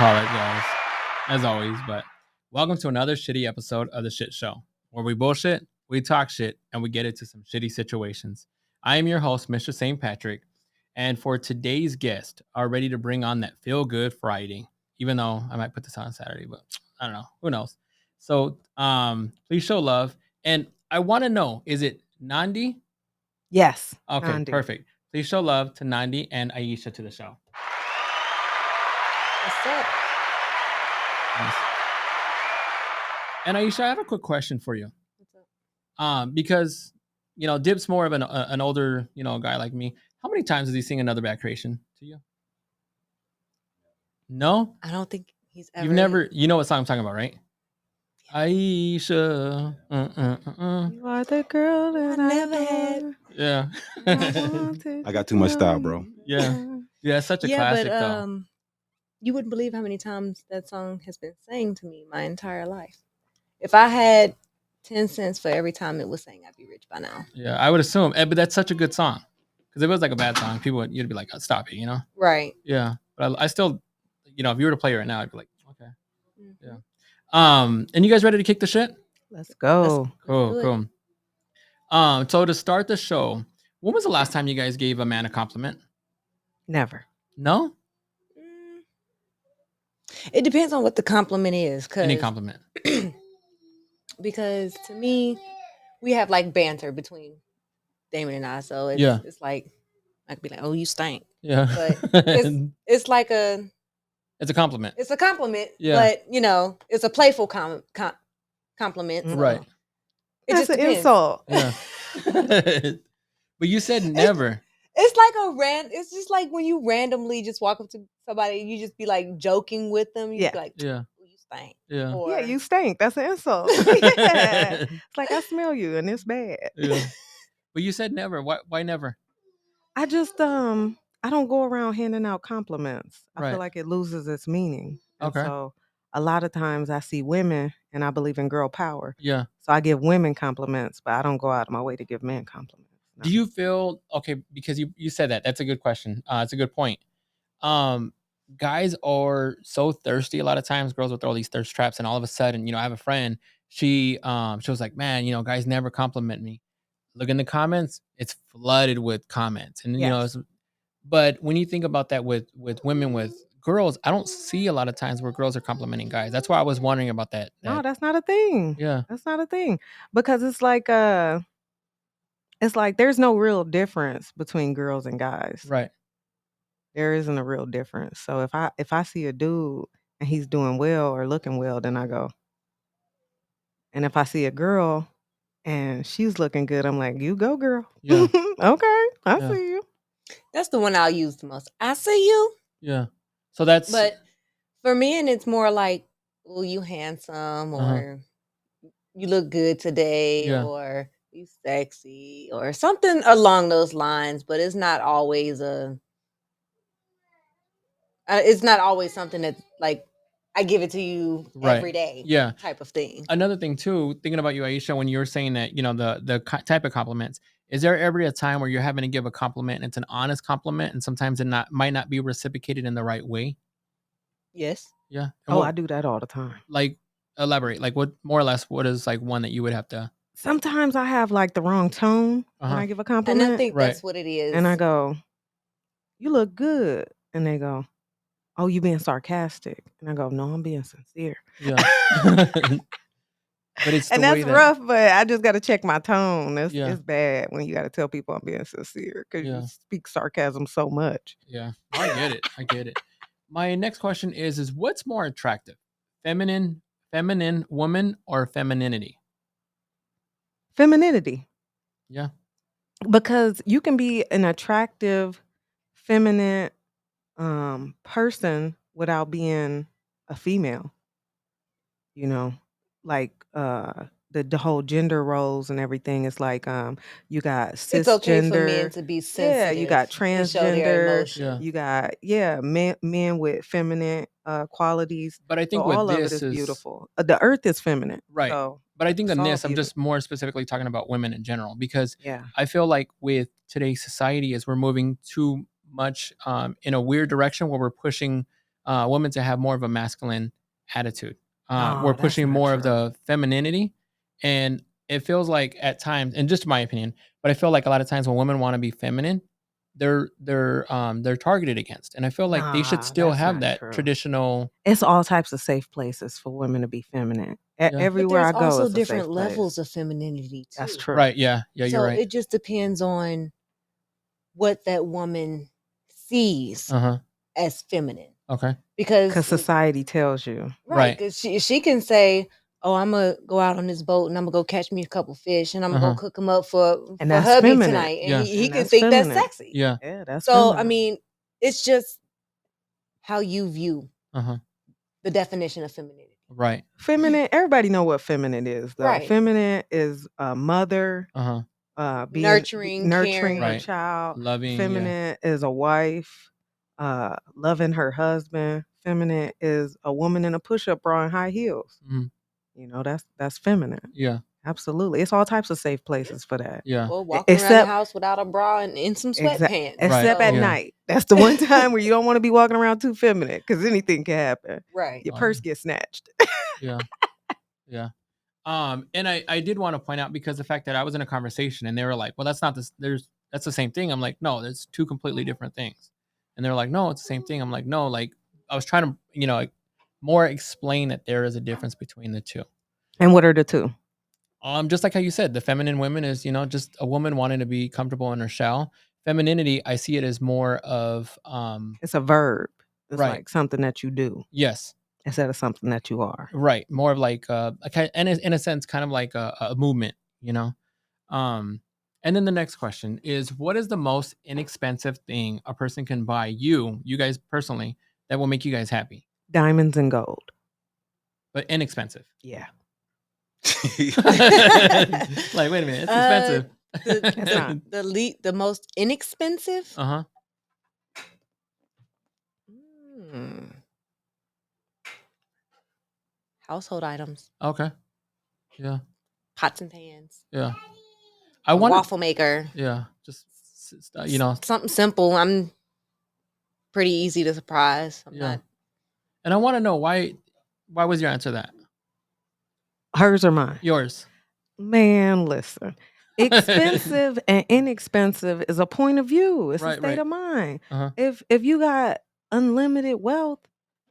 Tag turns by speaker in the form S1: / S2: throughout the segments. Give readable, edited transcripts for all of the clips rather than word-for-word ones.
S1: apologize as always, but welcome to another shitty episode of the Shit Show, where we bullshit, we talk shit, and we get into some shitty situations. I am your host, Mr. St. Patrick, and for today's guest, are ready to bring on that feel good Friday. Even though I might put this on Saturday, but I don't know, who knows. So, please show love, and I want to know: is it Nandi?
S2: Yes.
S1: Okay,
S2: Nandi.
S1: perfect. Please show love to Nandi and Aisha to the show.
S3: What's up?
S1: Nice. And Aisha, I have a quick question for you.
S3: What's up?
S1: Because Dip's more of an older guy like me. How many times has he sing Another Bad Creation to you? No,
S3: I don't think he's ever.
S1: you've never. You know what song I'm talking about, right? Aisha,
S2: You are the girl that
S3: I
S2: I
S3: never had.
S2: adore.
S1: yeah,
S4: I got too much style, bro.
S1: yeah. It's such a
S3: Yeah,
S1: classic
S3: but
S1: though.
S3: you wouldn't believe how many times that song has been sang to me my entire life. If I had 10 cents for every time it was sang, I'd be rich by now.
S1: Yeah, I would assume, but that's such a good song. Because if it was like a bad song, you'd be like, oh, stop it,
S3: Right.
S1: Yeah, but I still, if you were to play it right now, I'd be like, okay.
S3: Mhm.
S1: Yeah. And you guys ready to kick the shit?
S2: Let's go.
S3: Let's
S1: Cool,
S3: do it.
S1: cool. So to start the show, when was the last time you guys gave a man a compliment?
S2: Never.
S1: No?
S3: Mm. It depends on what the compliment is.
S1: Any compliment.
S3: Because to me, we have like banter between Damon and I. So it's like, I could be like, oh, you stink.
S1: Yeah.
S3: But it's like
S1: it's a compliment.
S3: It's a compliment,
S1: Yeah.
S3: but it's a playful compliment. So
S1: Right.
S3: It
S2: That's
S3: just
S2: an
S3: depends.
S2: insult.
S1: Yeah. But you said never.
S3: It's like it's just like when you randomly just walk up to somebody, you just be like joking with them. You
S2: Yeah.
S3: be like,
S1: Yeah.
S3: "Oh, you stink."
S1: Yeah.
S3: Or,
S2: Yeah, you stink. That's an insult. Yeah. It's like I smell you and it's bad.
S1: Yeah. But you said never. Why never?
S2: I just I don't go around handing out compliments. I
S1: Right.
S2: feel like it loses its meaning. And
S1: Okay.
S2: so a lot of times I see women and I believe in girl power.
S1: Yeah.
S2: So I give women compliments, but I don't go out of my way to give men compliments. No.
S1: Do you feel okay? Because you said that. That's a good question. It's a good point. Guys are so thirsty a lot of times. Girls will throw these thirst traps, and all of a sudden, I have a friend. She was like, man, guys never compliment me. Look in the comments; it's flooded with comments, and
S2: Yes.
S1: but when you think about that with women with girls, I don't see a lot of times where girls are complimenting guys. That's why I was wondering about that.
S2: No, that's not a thing.
S1: Yeah.
S2: That's not a thing. Because it's like there's no real difference between girls and guys.
S1: Right.
S2: There isn't a real difference. So if I see a dude and he's doing well or looking well, then I go. And if I see a girl and she's looking good, I'm like, you go, girl.
S1: Yeah.
S2: Okay, I
S1: Yeah.
S2: see you.
S3: that's the one I'll use the most. I see you,
S1: Yeah. So that's
S3: but for men, it's more like, "Oh, you handsome," or "You look good today,"
S1: Yeah.
S3: or "You sexy," or something along those lines. But it's not always it's not always something that's like I give it to you
S1: Right.
S3: every day,
S1: Yeah.
S3: type of thing.
S1: Another thing too, thinking about you, Aisha, when you were saying that, type of compliments, is there ever a time where you're having to give a compliment and it's an honest compliment and sometimes it might not be reciprocated in the right way?
S3: Yes.
S1: Yeah. And
S2: Oh,
S1: what,
S2: I do that all the time.
S1: like, elaborate, like what, more or less, what is like one that you would have to,
S2: Sometimes I have like the wrong tone when
S1: Uh-huh.
S2: I give a
S3: And
S2: compliment.
S3: I think
S1: Right.
S3: that's what it is.
S2: And I go, you look good. And they go, oh, you being sarcastic. And I go, no, I'm being sincere.
S1: yeah. But it's the
S2: And
S1: way
S2: that's
S1: that,
S2: rough, but I just got to check my tone.
S1: Yeah.
S2: It's bad when you got to tell people I'm being sincere because
S1: Yeah.
S2: you speak sarcasm so much.
S1: yeah, I get it. I get it. My next question is what's more attractive? Feminine woman or femininity?
S2: Femininity.
S1: Yeah.
S2: Because you can be an attractive, feminine person without being a female. You know, like the whole gender roles and everything is like you got cisgender.
S3: It's okay for men to be sensitive.
S2: Yeah, you got
S3: and show their
S2: transgender.
S3: emotion.
S1: Yeah.
S2: You got men with feminine qualities.
S1: But I think
S2: So
S1: with
S2: all of it
S1: this
S2: is
S1: is
S2: beautiful. The earth is feminine.
S1: right.
S2: So
S1: But I think
S2: it's
S1: in
S2: all
S1: this, I'm just
S2: beautiful.
S1: more specifically talking about women in general because
S2: Yeah.
S1: I feel like with today's society, as we're moving too much in a weird direction where we're pushing women to have more of a masculine attitude.
S2: Oh,
S1: We're
S2: that's
S1: pushing
S2: not
S1: more of
S2: true.
S1: the femininity, and it feels like at times, and just my opinion, but I feel like a lot of times when women want to be feminine, they're targeted against, and I feel like they should
S2: Nah,
S1: still
S2: that's
S1: have
S2: not
S1: that
S2: true.
S1: traditional.
S2: It's all types of safe places for women to be feminine.
S1: Yeah.
S3: But
S2: Everywhere
S3: there's
S2: I go,
S3: also
S2: it's a safe
S3: different
S2: place.
S3: levels of femininity
S2: That's
S3: too.
S2: true.
S1: Right? Yeah. Yeah. You're
S3: So
S1: right.
S3: it just depends on what that woman sees
S1: Uh huh.
S3: as feminine.
S1: Okay.
S2: Because
S3: Because
S2: society tells you.
S3: right,
S1: Right.
S3: because she can say, "Oh, I'm gonna go out on this boat and I'm gonna go catch me a couple fish and I'm gonna
S1: Uh-huh.
S3: go cook them up for
S2: And that's
S3: hubby
S2: feminine.
S3: tonight," and
S1: Yeah.
S3: he
S2: And
S3: can
S2: that's
S3: think that's
S2: feminine.
S3: sexy.
S1: Yeah.
S2: Yeah, that's
S3: So I
S2: feminine.
S3: mean, it's just how you view
S1: Uh huh.
S3: the definition of femininity.
S1: Right.
S2: Feminine, everybody know what feminine is, though.
S3: Right.
S2: Feminine is a mother,
S1: Uh huh.
S2: being
S3: Nurturing,
S2: nurturing her
S3: caring.
S1: Right.
S2: child.
S1: Loving. Yeah.
S2: Feminine is a wife, loving her husband. Feminine is a woman in a push-up bra and high heels.
S1: Mhm.
S2: You know, that's feminine.
S1: Yeah.
S2: Absolutely. It's all types of safe places for that.
S1: Yeah.
S3: Well, walking around the
S2: Except
S3: house without a bra and in some
S2: Exact-
S3: sweatpants.
S2: except
S1: Right,
S2: at
S1: yeah.
S2: night. That's the one time where you don't want to be walking around too feminine because anything can happen.
S3: Right.
S2: Your
S1: Oh,
S2: purse
S1: yeah.
S2: gets snatched.
S1: Yeah. Yeah. And I did want to point out, because the fact that I was in a conversation and they were like, well, that's not this, that's the same thing. I'm like, no, there's two completely different things. And they're like, no, it's the same thing. I'm like, no, like I was trying to, like more explain that there is a difference between the two.
S2: And what are the two?
S1: Just like how you said, the feminine women is, just a woman wanting to be comfortable in her shell. Femininity, I see it as more of,
S2: It's a verb. It's
S1: Right.
S2: like something that you do
S1: yes,
S2: instead of something that you are.
S1: right, more of like, and in a sense, kind of like a movement, And then the next question is, what is the most inexpensive thing a person can buy you guys personally, that will make you guys happy,
S2: Diamonds and gold.
S1: but inexpensive?
S2: Yeah.
S1: Like, wait a minute, it's expensive.
S2: It's not.
S3: The most inexpensive.
S1: Uh-huh.
S3: Household items,
S1: Okay. Yeah.
S3: pots and pans,
S1: Yeah.
S3: a
S1: I want
S3: waffle maker.
S1: Yeah. Just
S3: Something simple. I'm pretty easy to surprise. I'm
S1: Yeah.
S3: not.
S1: And I want to know why was your answer that?
S2: Hers or mine?
S1: Yours.
S2: Man, listen. Expensive and inexpensive is a point of view. It's a
S1: Right,
S2: state
S1: right.
S2: of mind.
S1: Uh-huh.
S2: If you got unlimited wealth,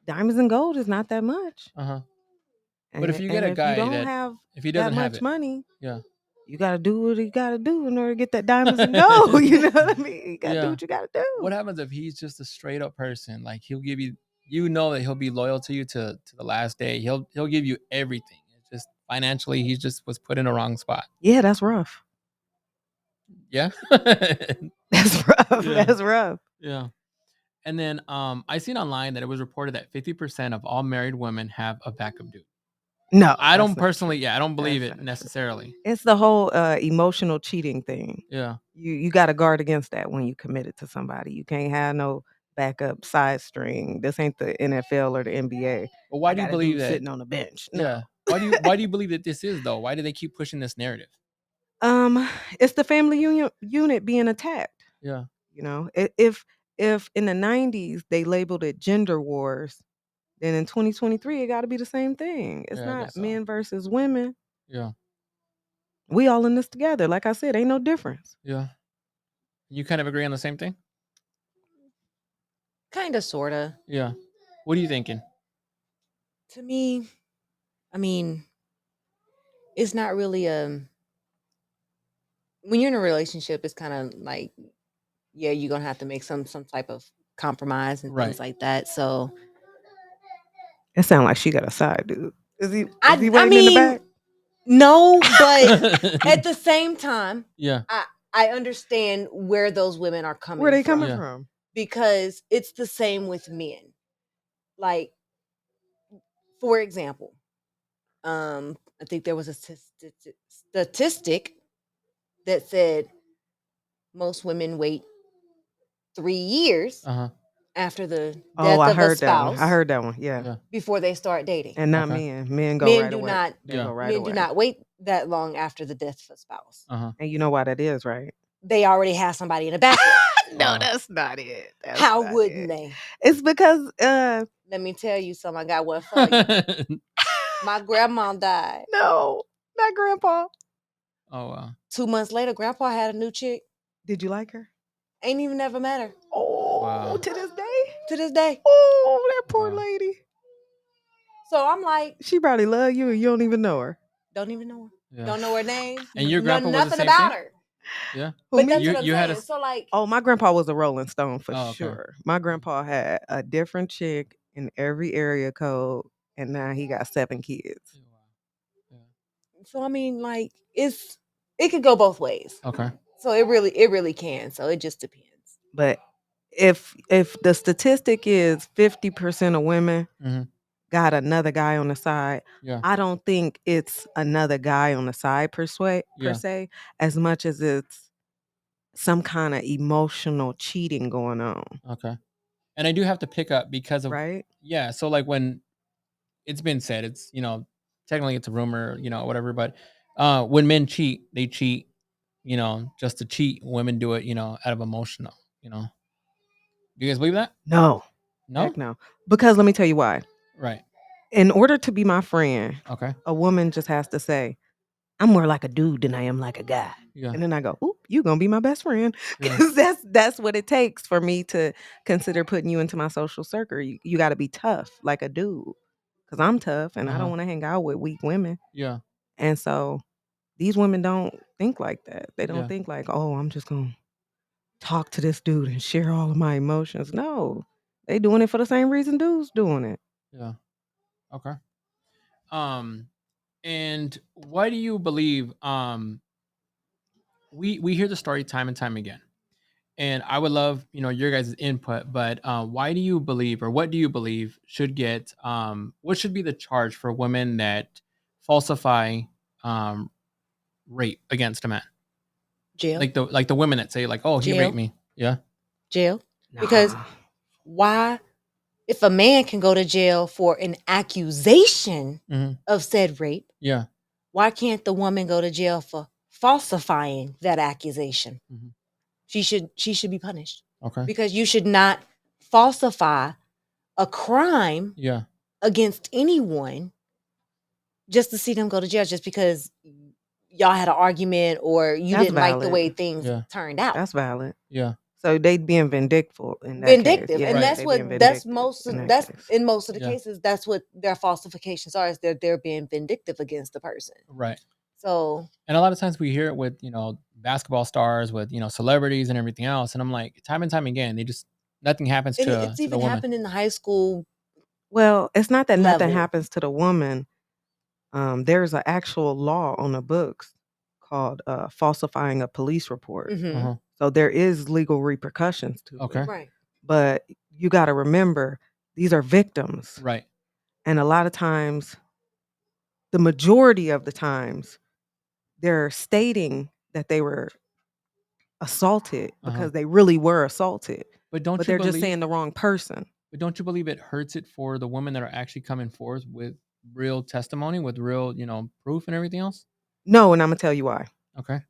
S2: diamonds and gold is not that much.
S1: Uh-huh.
S2: And,
S1: But if you get a
S2: if
S1: guy
S2: you don't
S1: that
S2: have
S1: if he
S2: that
S1: doesn't have
S2: much
S1: it,
S2: money,
S1: yeah.
S2: you gotta do what you gotta do in order to get that diamonds and gold. You know what I mean? You gotta
S1: Yeah.
S2: do what you gotta do.
S1: What happens if he's just a straight up person? Like, he'll give you, that he'll be loyal to you to the last day. He'll give you everything. It's just financially, he just was put in a wrong spot.
S2: Yeah, that's rough.
S1: Yeah.
S2: That's rough.
S1: Yeah.
S2: That's rough.
S1: Yeah. And then I seen online that it was reported that 50% of all married women have a backup dude.
S2: No,
S1: I don't
S2: that's not
S1: personally,
S2: true.
S1: I don't believe
S2: That's
S1: it
S2: not true.
S1: necessarily.
S2: It's the whole emotional cheating thing.
S1: Yeah.
S2: You got to guard against that when you committed to somebody. You can't have no backup side string. This ain't the NFL or the NBA.
S1: But why
S2: I
S1: do you
S2: got a
S1: believe
S2: dude
S1: that?
S2: sitting on the bench? No.
S1: Yeah. Why do you believe that this is, though? Why do they keep pushing this narrative?
S2: It's the family unit being attacked.
S1: Yeah.
S2: You know, if in the 90s they labeled it gender wars, then in 2023 it got to be the same thing. It's
S1: Yeah, I
S2: not
S1: guess so.
S2: men versus women.
S1: Yeah.
S2: We all in this together. Like I said, ain't no difference.
S1: Yeah. You kind of agree on the same thing?
S3: Kind of, sorta.
S1: Yeah. What are you thinking?
S3: To me, I mean, it's not really when you're in a relationship, it's kind of like, yeah, you're gonna have to make some type of compromise and
S1: Right.
S3: things like that. So
S2: It sounds like she got a side dude. Is he
S3: I
S2: waiting in the
S3: mean,
S2: back?
S3: no, but at the same time,
S1: Yeah.
S3: I understand where those women are coming
S2: Where they
S3: from.
S2: coming
S1: Yeah.
S2: from?
S3: Because it's the same with men. Like, for example, I think there was a statistic that said most women wait 3 years
S1: Uh-huh.
S3: after the death
S2: Oh, I
S3: of a
S2: heard that one.
S3: spouse
S2: I heard that one. Yeah.
S1: Yeah.
S3: before they start dating.
S2: And not
S1: Okay.
S2: men. Men go
S3: Men
S2: right
S3: do
S2: away.
S3: not-
S2: They
S1: Yeah.
S2: go right
S3: Men
S2: away.
S3: do not wait that long after the death of a spouse.
S1: Uh-huh.
S2: And you know why that is, right?
S3: they already have somebody in the background.
S2: No, that's not it. That's
S3: How
S2: not
S3: wouldn't
S2: it.
S3: they?
S2: It's because
S3: Let me tell you something. I got one for you. My grandma died.
S2: no, not grandpa.
S1: Oh wow.
S3: 2 months later, grandpa had a new chick.
S2: Did you like her?
S3: Ain't even never met her
S2: Oh,
S1: Wow.
S2: to this day.
S3: to this day.
S2: Oh, that poor
S1: Wow.
S2: lady.
S3: So I'm like,
S2: She probably love you and you don't even know her.
S3: don't even know her.
S1: Yeah.
S3: Don't know her name.
S1: And your grandpa was the
S3: nothing
S1: same
S3: about
S1: thing?
S3: her.
S1: Yeah.
S2: Who,
S3: But
S2: me?
S3: that's
S1: You-
S3: what I'm
S1: you had a
S3: saying.
S1: s-
S3: So like,
S2: Oh, my grandpa was a Rolling Stone for
S1: Oh, okay.
S2: sure. My grandpa had a different chick in every area code, and now he got 7 kids.
S3: so I mean, like, it could go both ways.
S1: Okay.
S3: So it really can. So it just depends.
S2: But if the statistic is 50% of women
S1: Mhm.
S2: got another guy on the side,
S1: Yeah.
S2: I don't think it's another guy on the side per
S1: Yeah.
S2: se, as much as it's some kind of emotional cheating going on,
S1: Okay. And I do have to pick up because of
S2: right?
S1: yeah. So like when it's been said, it's technically it's a rumor, whatever. But when men cheat, they cheat, just to cheat. Women do it, out of emotional. Do you guys believe that?
S2: No,
S1: No.
S2: heck no. Because let me tell you why.
S1: Right.
S2: In order to be my friend,
S1: Okay.
S2: a woman just has to say, I'm more like a dude than I am like a guy.
S1: Yeah.
S2: And then I go, "Oop, you gonna be my best friend,"
S1: Yeah.
S2: because that's what it takes for me to consider putting you into my social circle. You got to be tough like a dude, because I'm tough and I don't
S1: Uh-huh.
S2: want to hang out with weak women.
S1: Yeah.
S2: And so these women don't think like that. They don't
S1: Yeah.
S2: think like, oh, I'm just gonna talk to this dude and share all of my emotions. No, they doing it for the same reason dudes doing it.
S1: Yeah. Okay. And why do you believe we hear the story time and time again, and I would love your guys' input, but why do you believe, or what do you believe should get what should be the charge for women that falsify um rape against a man,
S3: Jail.
S1: like the women that say like, oh, he
S3: Jail.
S1: raped me. Yeah.
S3: Jail. Because
S2: Nah.
S3: why, if a man can go to jail for an accusation
S1: Hmm.
S3: of said rape,
S1: Yeah.
S3: why can't the woman go to jail for falsifying that accusation?
S1: Mhm.
S3: She should be punished,
S1: Okay.
S3: because you should not falsify a crime
S1: Yeah.
S3: against anyone just to see them go to jail just because y'all had an argument or you
S2: That's
S3: didn't like the
S2: valid.
S3: way things
S1: Yeah.
S3: turned out.
S2: That's valid.
S1: Yeah.
S2: So they being vindictive in that
S3: Vindictive.
S2: case.
S3: And
S1: Right.
S3: that's
S2: they
S3: what
S2: being
S3: that's
S2: vindictive
S3: most
S2: in that
S3: that's
S2: case.
S3: in most of the
S1: Yeah.
S3: cases, that's what their falsifications are, is they're being vindictive against the person.
S1: Right.
S3: So
S1: And a lot of times we hear it with basketball stars, with celebrities and everything else, and I'm like, time and time again, they just nothing happens
S3: it's
S1: to the
S3: even
S1: woman.
S3: happened in the high school
S2: Well, it's not that nothing
S3: level.
S2: happens to the woman. There's an actual law on the books called falsifying a police report.
S3: Mhm.
S1: Uh-huh.
S2: So there is legal repercussions to
S1: Okay.
S2: it.
S3: Right.
S2: But you got to remember, these are victims.
S1: Right.
S2: And a lot of times, the majority of the times, they're stating that they were assaulted
S1: Uh-huh.
S2: because they really were assaulted.
S1: But don't
S2: But
S1: you
S2: they're just
S1: believe?
S2: saying the wrong person.
S1: But don't you believe it hurts it for the women that are actually coming forth with real testimony, with real proof and everything else?
S2: No, and I'm going to tell you why.
S1: Okay.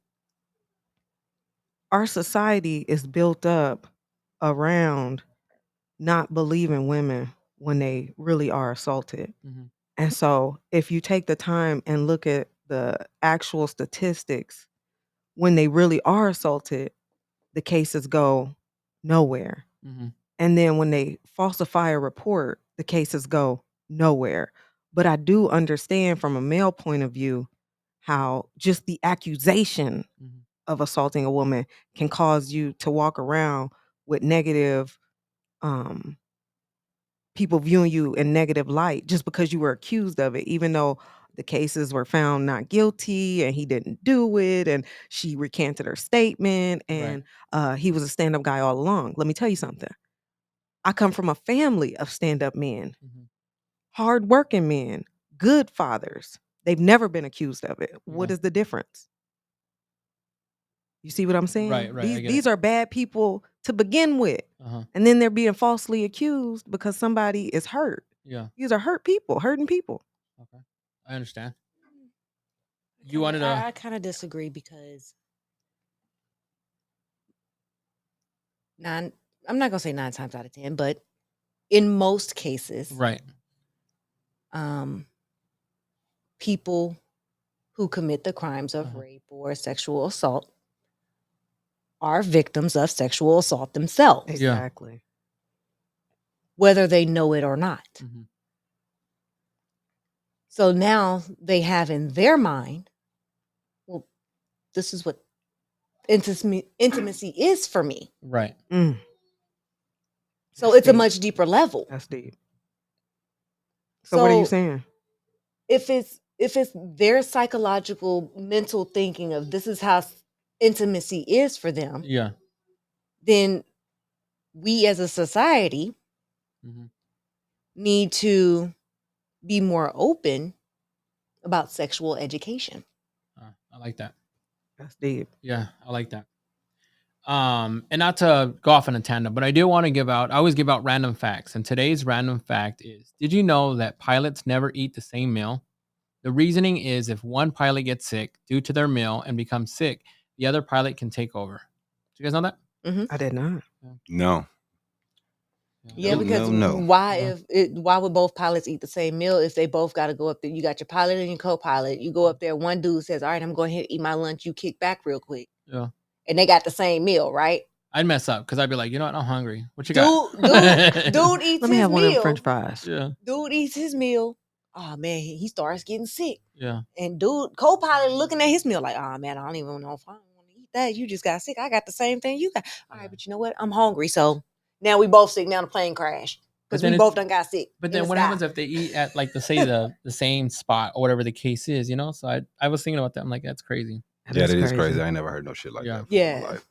S2: Our society is built up around not believing women when they really are assaulted.
S1: Mm-hmm.
S2: And so if you take the time and look at the actual statistics, when they really are assaulted, the cases go nowhere.
S1: Mm-hmm.
S2: And then when they falsify a report, the cases go nowhere. But I do understand from a male point of view how just the accusation
S1: Mm-hmm.
S2: of assaulting a woman can cause you to walk around with negative people viewing you in negative light just because you were accused of it, even though the cases were found not guilty and he didn't do it, and she recanted her statement, and he was a stand-up guy all along. Let me tell you something. I come from a family of stand-up men,
S1: Mm-hmm.
S2: hardworking men, good fathers. They've never been accused of it. What
S1: Yeah.
S2: is the difference? You see what I'm saying?
S1: Right. I get
S2: These
S1: it.
S2: are bad people to begin with.
S1: Uh-huh.
S2: And then they're being falsely accused because somebody is hurt.
S1: Yeah.
S2: These are hurting people.
S1: Okay. I understand. You wanted to
S3: I kind of disagree, because I'm not gonna say 9 times out of 10, but in most cases,
S1: Right.
S3: People who commit the crimes of
S1: Uh-huh.
S3: rape or sexual assault are victims of sexual assault themselves,
S1: Yeah.
S2: Exactly.
S3: whether they know it or not.
S1: Mhm.
S3: So now they have in their mind, well, this is what intimacy is for me.
S1: Right.
S2: Mm,
S3: So
S2: That's
S3: it's a
S2: deep.
S3: much deeper level.
S2: That's deep. So what are you
S3: So
S2: saying?
S3: if it's their psychological mental thinking of this is how intimacy is for them,
S1: Yeah.
S3: then we as a society
S1: Mhm.
S3: need to be more open about sexual education.
S1: I like that.
S2: That's deep.
S1: Yeah, I like that. And not to go off on a tangent, but I do want to I always give out random facts. And today's random fact is, did you know that pilots never eat the same meal? The reasoning is if one pilot gets sick due to their meal and becomes sick, the other pilot can take over. Do you guys know that?
S2: I did not.
S4: No.
S3: Yeah,
S4: No,
S3: because
S4: no.
S3: why why would both pilots eat the same meal if they both got to go up there? You got your pilot and your co-pilot. You go up there, one dude says, "All right, I'm going ahead and eat my lunch. You kick back real quick."
S1: Yeah.
S3: And they got the same meal, right?
S1: I'd mess up because I'd be like, you know what? I'm hungry. What you
S3: Dude
S1: got?
S3: eats
S2: Let me
S3: his
S2: have one of them
S3: meal.
S2: French fries.
S1: Yeah.
S3: Dude eats his meal. Oh man, he starts getting sick.
S1: Yeah.
S3: And dude, co-pilot looking at his meal like, oh man, I don't even know if I want to eat that. You just got sick. I got the same thing you got. All right, but you know what? I'm hungry. So now we both sick. Now the plane crash. Because we both done got sick.
S1: But then what happens if they eat at like the same spot or whatever the case is, you know? So I was thinking about that. I'm like, that's crazy.
S4: Yeah, that is crazy. I ain't never heard no shit like that before in my life.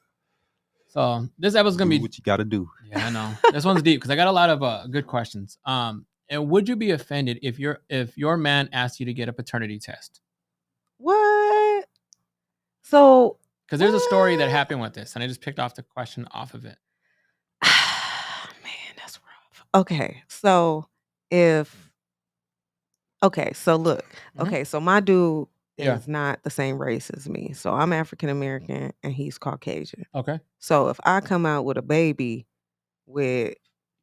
S1: So this episode's gonna
S4: Do
S1: be
S4: what you gotta do.
S1: Yeah, I know. This one's deep because I got a lot of good questions. And would you be offended if your man asked you to get a paternity test?
S2: What? So
S1: Because there's a story that happened with this, and I just picked off the question off of it.
S2: man, that's rough. Okay, so look.
S1: Mhm.
S2: Okay, so my dude
S1: Yeah.
S2: is not the same race as me. So I'm African American and he's Caucasian.
S1: Okay.
S2: So if I come out with a baby with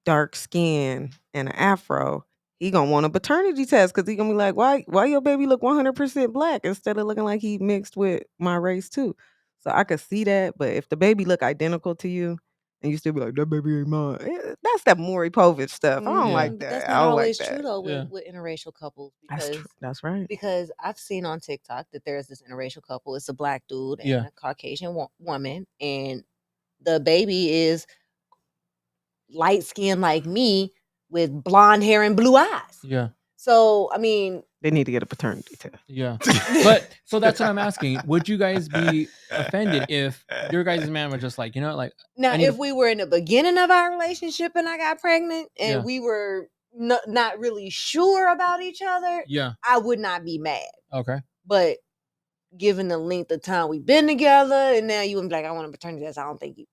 S2: dark skin and an afro, he gonna want a paternity test because he gonna be like, why your baby look 100% black instead of looking like he mixed with my race too? So I could see that, but if the baby look identical to you and you still be like, that baby ain't mine, that's that Maury Povich stuff. I don't like that.
S3: That's
S2: I
S3: not
S2: don't
S3: always
S2: like
S3: true
S2: that.
S3: though with interracial couples
S2: That's
S3: because
S2: true. That's right.
S3: because I've seen on TikTok that there's this interracial couple. It's a black dude and a Caucasian woman, and the baby is light skinned like me with blonde hair and blue eyes.
S1: Yeah.
S3: So I mean,
S2: they need to get a paternity test.
S1: Yeah. But so that's what I'm asking. Would you guys be offended if your guys' man was just like, you know, like
S3: now if we were in the beginning of our relationship and I got pregnant and we were not really sure about each other, I would not be mad.
S1: Okay.
S3: But given the length of time we've been together and now you would be like, I want a paternity test, I don't think you.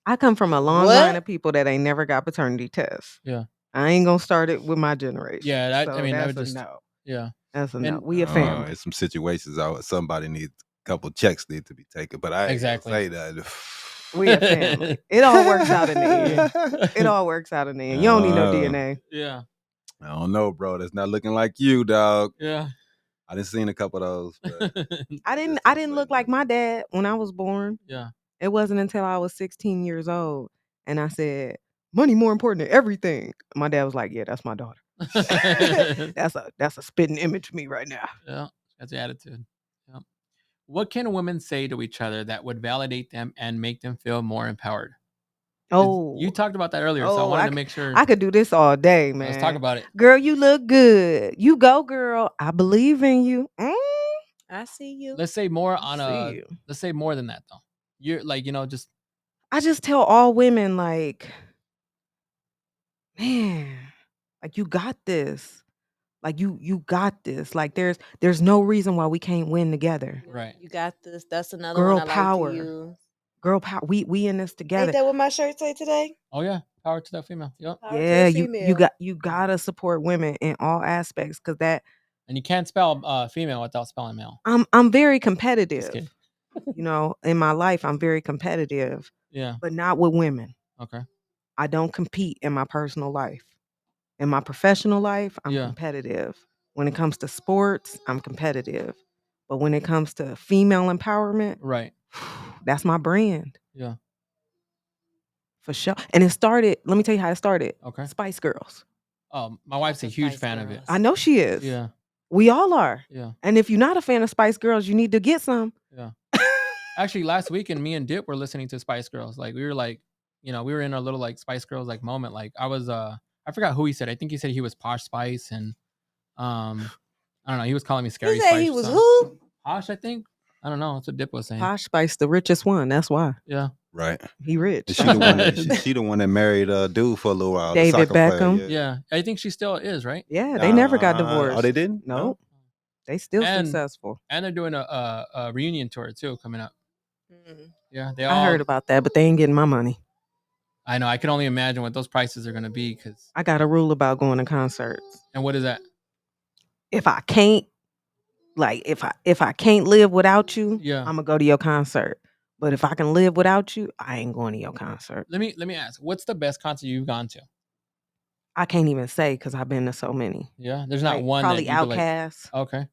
S2: I come from a long line of people that ain't never got paternity tests.
S1: Yeah.
S2: I ain't gonna start it with my generation.
S1: Yeah,
S2: so
S1: I mean,
S2: that's
S1: I would just
S2: no.
S1: Yeah.
S2: That's a no. We a family.
S4: In some situations, somebody needs a couple checks need to be taken, but I ain't gonna say that.
S2: We a family. It all works out in the end. It all works out in the end. You don't need no DNA.
S1: Yeah.
S4: I don't know, bro. That's not looking like you, dog.
S1: Yeah.
S4: I done seen a couple of those. But
S2: I didn't look like my dad when I was born.
S1: Yeah.
S2: It wasn't until I was 16 years old and I said, money more important than everything. My dad was like, yeah, that's my daughter. That's a spitting image of me right now.
S1: Yeah. That's the attitude. Yeah. What can women say to each other that would validate them and make them feel more empowered?
S2: Oh,
S1: you talked about that earlier, so I wanted to make sure
S2: I could do this all day, man.
S1: Let's talk about it.
S2: Girl, you look good. You go, girl. I believe in you.
S3: I see you.
S1: Let's say more on let's say more than that though. You're like, just
S2: I just tell all women like, man, like you got this. Like you got this. Like there's no reason why we can't win together.
S1: Right.
S3: You got this. That's another
S2: Girl
S3: one I
S2: power.
S3: like to use.
S2: Girl power. We in this together.
S3: Ain't that what my shirt say today?
S1: Oh yeah, power to that female. Yep.
S2: Yeah, you gotta support women in all aspects because that.
S1: And you can't spell female without spelling male.
S2: I'm very competitive. In my life, I'm very competitive.
S1: Yeah.
S2: But not with women.
S1: Okay.
S2: I don't compete in my personal life. In my professional life, I'm
S1: Yeah.
S2: competitive. When it comes to sports, I'm competitive. But when it comes to female empowerment,
S1: Right.
S2: that's my brand.
S1: Yeah.
S2: For sure. And it started, let me tell you how it started.
S1: Okay.
S2: Spice Girls.
S1: My wife's a
S3: Lots of
S1: huge
S3: Spice
S1: fan of it.
S3: Girls.
S2: I know she is.
S1: Yeah.
S2: We all are.
S1: Yeah.
S2: And if you're not a fan of Spice Girls, you need to get some.
S1: Yeah. Actually, last weekend, me and Dip were listening to Spice Girls. Like we were like, we were in a little like Spice Girls like moment. Like I was, I forgot who he said. I think he said he was Posh Spice, and I don't know. He was calling me Scary
S3: He said
S1: Spice.
S3: he
S1: or
S3: was
S1: something.
S3: who?
S1: Posh, I think. I don't know. That's what Dip was saying.
S2: Posh Spice, the richest one. That's why.
S1: Yeah.
S4: Right.
S2: He rich.
S4: And she the one that she the one that married dude for a little while.
S2: David
S4: the soccer
S2: Beckham.
S4: player,
S1: Yeah. I think she still is, right?
S2: Yeah, they never got
S4: Oh,
S2: divorced.
S4: they didn't?
S2: No.
S4: No?
S2: They still
S1: And-
S2: successful.
S1: And they're doing a reunion tour too coming up.
S3: Mm.
S1: Yeah, they
S2: I heard about that, but they ain't getting my money.
S1: I know. I can only imagine what those prices are going to be.
S2: I got a rule about going to concerts.
S1: And what is that?
S2: If I can't, like, if I can't live without you,
S1: Yeah.
S2: I'm gonna go to your concert. But if I can live without you, I ain't going to your concert.
S1: Let me ask. What's the best concert you've gone to?
S2: I can't even say because I've been to so many.
S1: Yeah, there's not
S2: Like,
S1: one
S2: probably
S1: that you could, like.
S2: Outkast.
S1: Okay.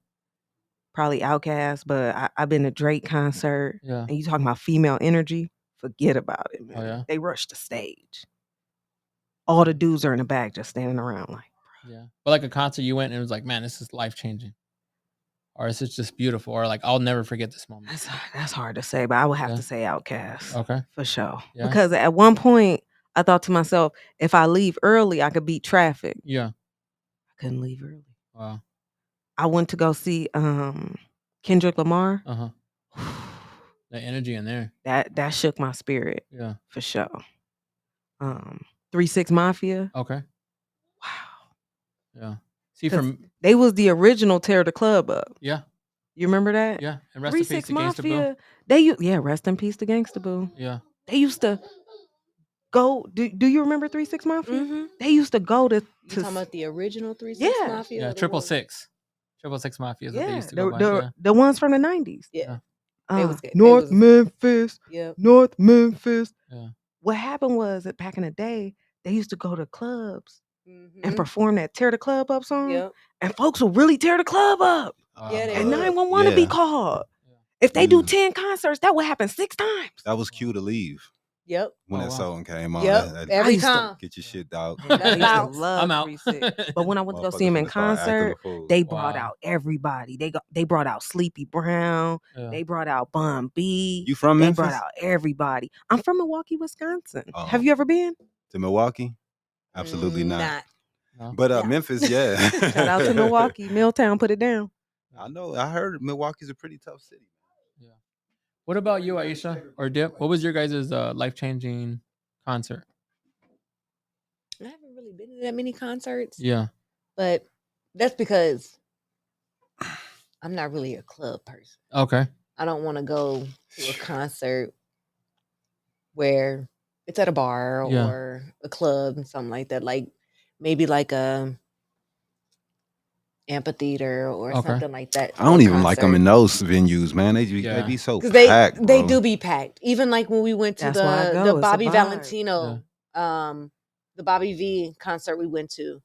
S2: Probably Outkast, but I've been to Drake concert.
S1: Yeah.
S2: And you talking about female energy? Forget about it, man.
S1: Oh, yeah?
S2: They rush the stage. All the dudes are in the back just standing around like.
S1: Yeah. But like a concert you went and it was like, man, this is life changing. Or is it just beautiful? Or like, I'll never forget this moment.
S2: That's hard to say, but I would have
S1: Yeah.
S2: to say Outkast.
S1: Okay.
S2: For sure.
S1: Yeah.
S2: Because at one point, I thought to myself, if I leave early, I could beat traffic.
S1: Yeah.
S2: I couldn't leave early.
S1: Wow.
S2: I went to go see Kendrick Lamar.
S1: Uh huh. The energy in there.
S2: That shook my spirit.
S1: Yeah.
S2: For sure. 3 6 Mafia.
S1: Okay.
S2: Wow.
S1: Yeah. See,
S2: 'Cause
S1: from
S2: they was the original Tear the Club Up.
S1: yeah,
S2: You remember that?
S1: yeah, and rest
S2: 3
S1: in peace
S2: 6
S1: to Gangsta Boo.
S2: Mafia. Rest in peace to Gangsta Boo.
S1: Yeah.
S2: They used to go. Do you remember 3 6 Mafia?
S3: Mm-hmm.
S2: They used to go to.
S3: You talking about the original 3 6
S2: Yeah.
S3: Mafia?
S1: Yeah.
S3: or the
S1: Triple
S3: one-
S1: Six. Triple Six Mafia is what they
S2: Yeah,
S1: used to go by. Yeah.
S2: the ones from the 90s.
S3: Yeah.
S2: Uh,
S3: They was- they
S2: North
S3: was-
S2: Memphis.
S3: Yep.
S2: North Memphis.
S1: Yeah.
S2: What happened was that back in the day, they used to go to clubs and
S3: Mhm.
S2: perform that Tear the Club Up song.
S3: Yep.
S2: And folks will really tear the club up.
S3: Yeah, they
S2: And
S3: would.
S2: 911 to be
S4: Yeah.
S2: called.
S1: Yeah.
S2: If they do
S4: Mm.
S2: 10 concerts, that would happen 6 times.
S4: That was cue to leave
S3: Yep.
S4: when
S1: Oh,
S4: that
S1: wow.
S4: song came on.
S3: Yep.
S4: That-
S3: Every
S2: used to-
S3: time.
S4: Get your shit out.
S2: I used to
S3: Bounce.
S2: love
S1: I'm out.
S2: 3 6. But when I went to go see him in
S4: Motherfuckers finna start acting
S2: concert,
S4: a fool.
S2: they brought
S1: Wow.
S2: out everybody. They brought out Sleepy Brown.
S1: Yeah.
S2: They brought out Bun B.
S4: You from
S2: They
S4: Memphis?
S2: brought out everybody. I'm from Milwaukee, Wisconsin.
S4: Oh.
S2: Have you ever been?
S4: To Milwaukee? Absolutely not.
S1: No?
S4: But
S3: Yeah.
S4: Memphis, yeah.
S2: Shout out to Milwaukee. Milltown, put it down.
S4: I know. I heard Milwaukee's a pretty tough city.
S1: What about you, Aisha or Dip? What was your guys' life changing concert?
S3: I haven't really been to that many concerts,
S1: Yeah.
S3: but that's because I'm not really a club person.
S1: Okay.
S3: I don't want to go to a concert where it's at a bar
S1: Yeah.
S3: or a club and something like that. Like maybe like a amphitheater or
S1: Okay.
S3: something like that.
S4: I don't even like them in those venues, man. They
S1: Yeah.
S4: be so
S3: because
S4: packed.
S3: they
S4: bro.
S3: do be packed. Even like when we went to
S2: That's why I go.
S3: the
S2: It's a
S3: Bobby
S2: vibe.
S3: Valentino, the Bobby V concert we went to,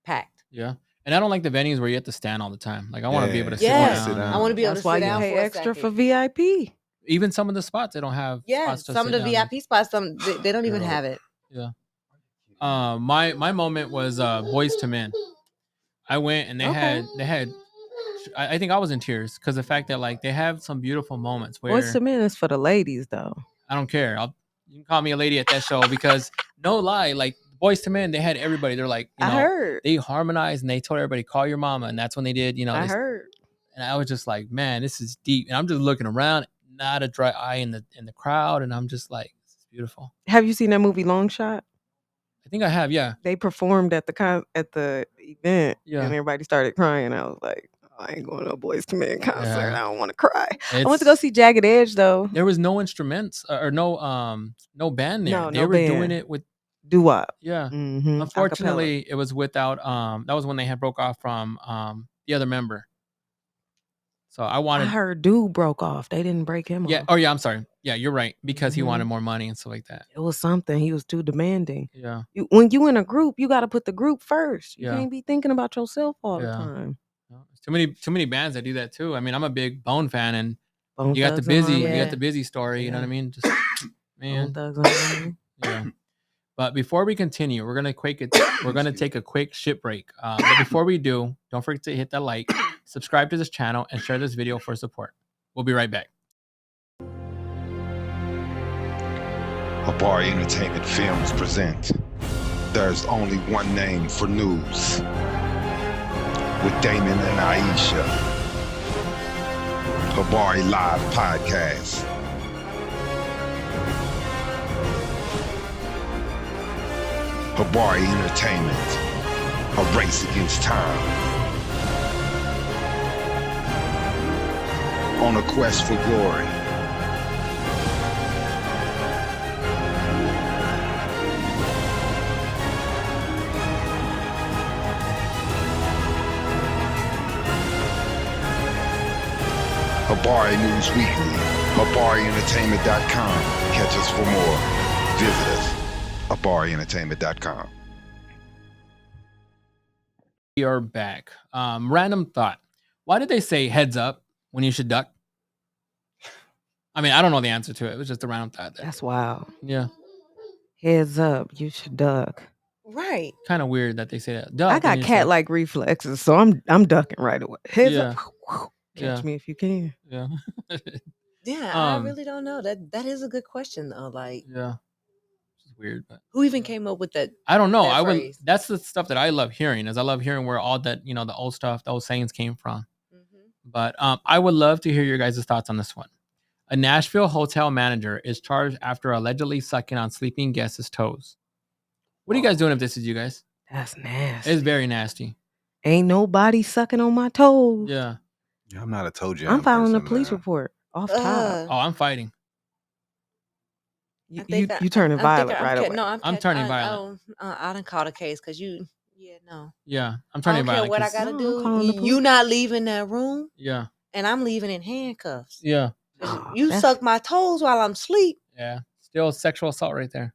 S3: packed.
S1: Yeah. And I don't like the venues where you have to stand all the time. Like I want to be able to
S3: Yeah.
S1: sit down.
S3: I want to be able
S2: That's
S3: to
S2: why
S3: sit
S2: you
S3: down
S2: pay
S3: for a
S2: extra for
S3: second.
S2: VIP.
S1: Even some of the spots they don't have.
S3: Yeah,
S1: spots to
S3: some of
S1: sit
S3: the
S1: down in.
S3: VIP spots, they don't even
S4: Yeah.
S3: have it.
S1: Yeah. My moment was Boys to Men. I went and they had I think I was in tears because the fact that like they have some beautiful moments where
S2: Boyz II Men is for the ladies, though.
S1: I don't care. You can call me a lady at that show because no lie, like Boys to Men, they had everybody. They're like,
S2: I heard.
S1: they harmonized and they told everybody call your mama, and that's when they did.
S2: I
S1: They-
S2: heard.
S1: and I was just like, man, this is deep. And I'm just looking around, not a dry eye in the crowd, and I'm just like, this is beautiful.
S2: Have you seen that movie Long Shot?
S1: I think I have, yeah.
S2: They performed at the event,
S1: Yeah.
S2: and everybody started crying. I was like, I ain't going to a Boyz II Men concert.
S1: Yeah.
S2: I don't want to cry. I went to
S1: It's-
S2: go see Jagged Edge, though.
S1: There was no instruments or no band there.
S2: No,
S1: They
S2: no
S1: were
S2: band.
S1: doing it with
S2: Doo-wop.
S1: yeah.
S2: Mm-hmm.
S1: Unfortunately, it was without that was when they had broke off from the other member. So I
S2: I
S1: wanted.
S2: heard dude broke off. They didn't break him
S1: Yeah.
S2: off.
S1: Oh yeah. I'm sorry. Yeah, you're right. Because he wanted
S2: Mhm.
S1: more money and stuff like that.
S2: It was something. He was too demanding.
S1: Yeah.
S2: When you in a group, you got to put the group first. You
S1: Yeah.
S2: can't be thinking about yourself all the
S1: Yeah.
S2: time.
S1: Too many bands that do that too. I mean, I'm a big Bone fan, and
S2: Bone
S1: you got the
S2: Thugs and
S1: busy,
S2: Harmony.
S1: you got the busy story. You know what I
S2: Yeah.
S1: mean? Just
S2: Bone
S1: man.
S2: Thugs and Harmony.
S1: Yeah. But before we continue, we're gonna take a quick shit break. But before we do, don't forget to hit that like, subscribe to this channel, and share this video for support. We'll be right back.
S5: Habari Entertainment Films present There's Only One Name for News with Damon and Aisha. Habari Live Podcast. Habari Entertainment, a race against time. On a quest for glory. Habari News Weekly, HabariEntertainment.com. Catch us for more. Visit us, HabariEntertainment.com.
S1: We are back. Random thought. Why did they say heads up when you should duck? I mean, I don't know the answer to it. It was just a random thought.
S2: That's wild.
S1: Yeah.
S2: Heads up, you should duck.
S3: Right.
S1: Kind of weird that they say that. Duck.
S2: I got cat-like reflexes, so I'm ducking right away. Heads up. Catch me if you can.
S1: Yeah.
S3: Yeah, I really don't know. That is a good question though. Like,
S1: yeah, it's weird, but
S3: who even came up with that?
S1: I don't know.
S3: that
S1: I would.
S3: phrase?
S1: That's the stuff that I love hearing. Is I love hearing where all that the old stuff, those sayings came from.
S3: Mhm.
S1: But I would love to hear your guys' thoughts on this one. A Nashville hotel manager is charged after allegedly sucking on sleeping guests' toes. What are you guys doing if this is you guys?
S2: That's nasty.
S1: It's very nasty.
S2: Ain't nobody sucking on my toes.
S1: Yeah.
S4: Yeah, I'm not a toe jam
S2: I'm filing a
S4: person,
S2: police
S4: man.
S2: report off top.
S1: Oh, I'm fighting.
S2: You turning violent right away.
S3: No,
S1: I'm turning violent.
S3: I done caught a case because no.
S1: Yeah, I'm
S3: I
S1: turning
S3: don't care
S1: violent.
S3: what I
S1: 'cause-
S3: gotta
S2: No, I'm
S3: do.
S2: calling the
S3: You
S2: police.
S3: not leaving that room,
S1: Yeah.
S3: and I'm leaving in handcuffs.
S1: Yeah.
S3: You
S2: That's-
S3: suck my toes while I'm asleep.
S1: Yeah. Still sexual assault right there.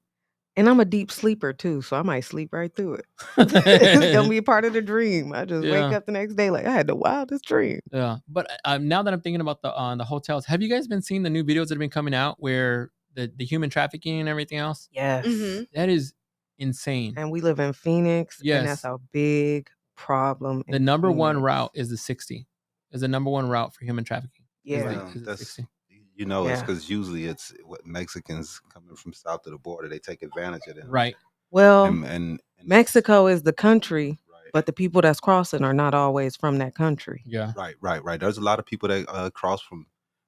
S2: And I'm a deep sleeper too, so I might sleep right through it. It's gonna be a part of the dream. I just wake
S1: Yeah.
S2: up the next day like I had the wildest dream.
S1: Yeah, but now that I'm thinking about the hotels, have you guys been seeing the new videos that have been coming out where the human trafficking and everything else?
S2: Yes.
S3: Mhm.
S1: That is insane.
S2: And we live in Phoenix, and that's
S1: Yes.
S2: a big problem.
S1: The
S2: in
S1: number one
S2: Phoenix.
S1: route is the 60. Is the number one route for human trafficking.
S2: Yeah.
S1: Is
S4: Well,
S1: the
S4: that's
S1: 60.
S4: it's
S2: Yeah.
S4: because usually it's what Mexicans coming from south of the border, they take advantage of them.
S1: Right.
S2: Well,
S4: And
S2: Mexico is the country,
S4: right,
S2: but the people that's crossing are not always from that country.
S1: Yeah.
S4: right. There's a lot of people that cross from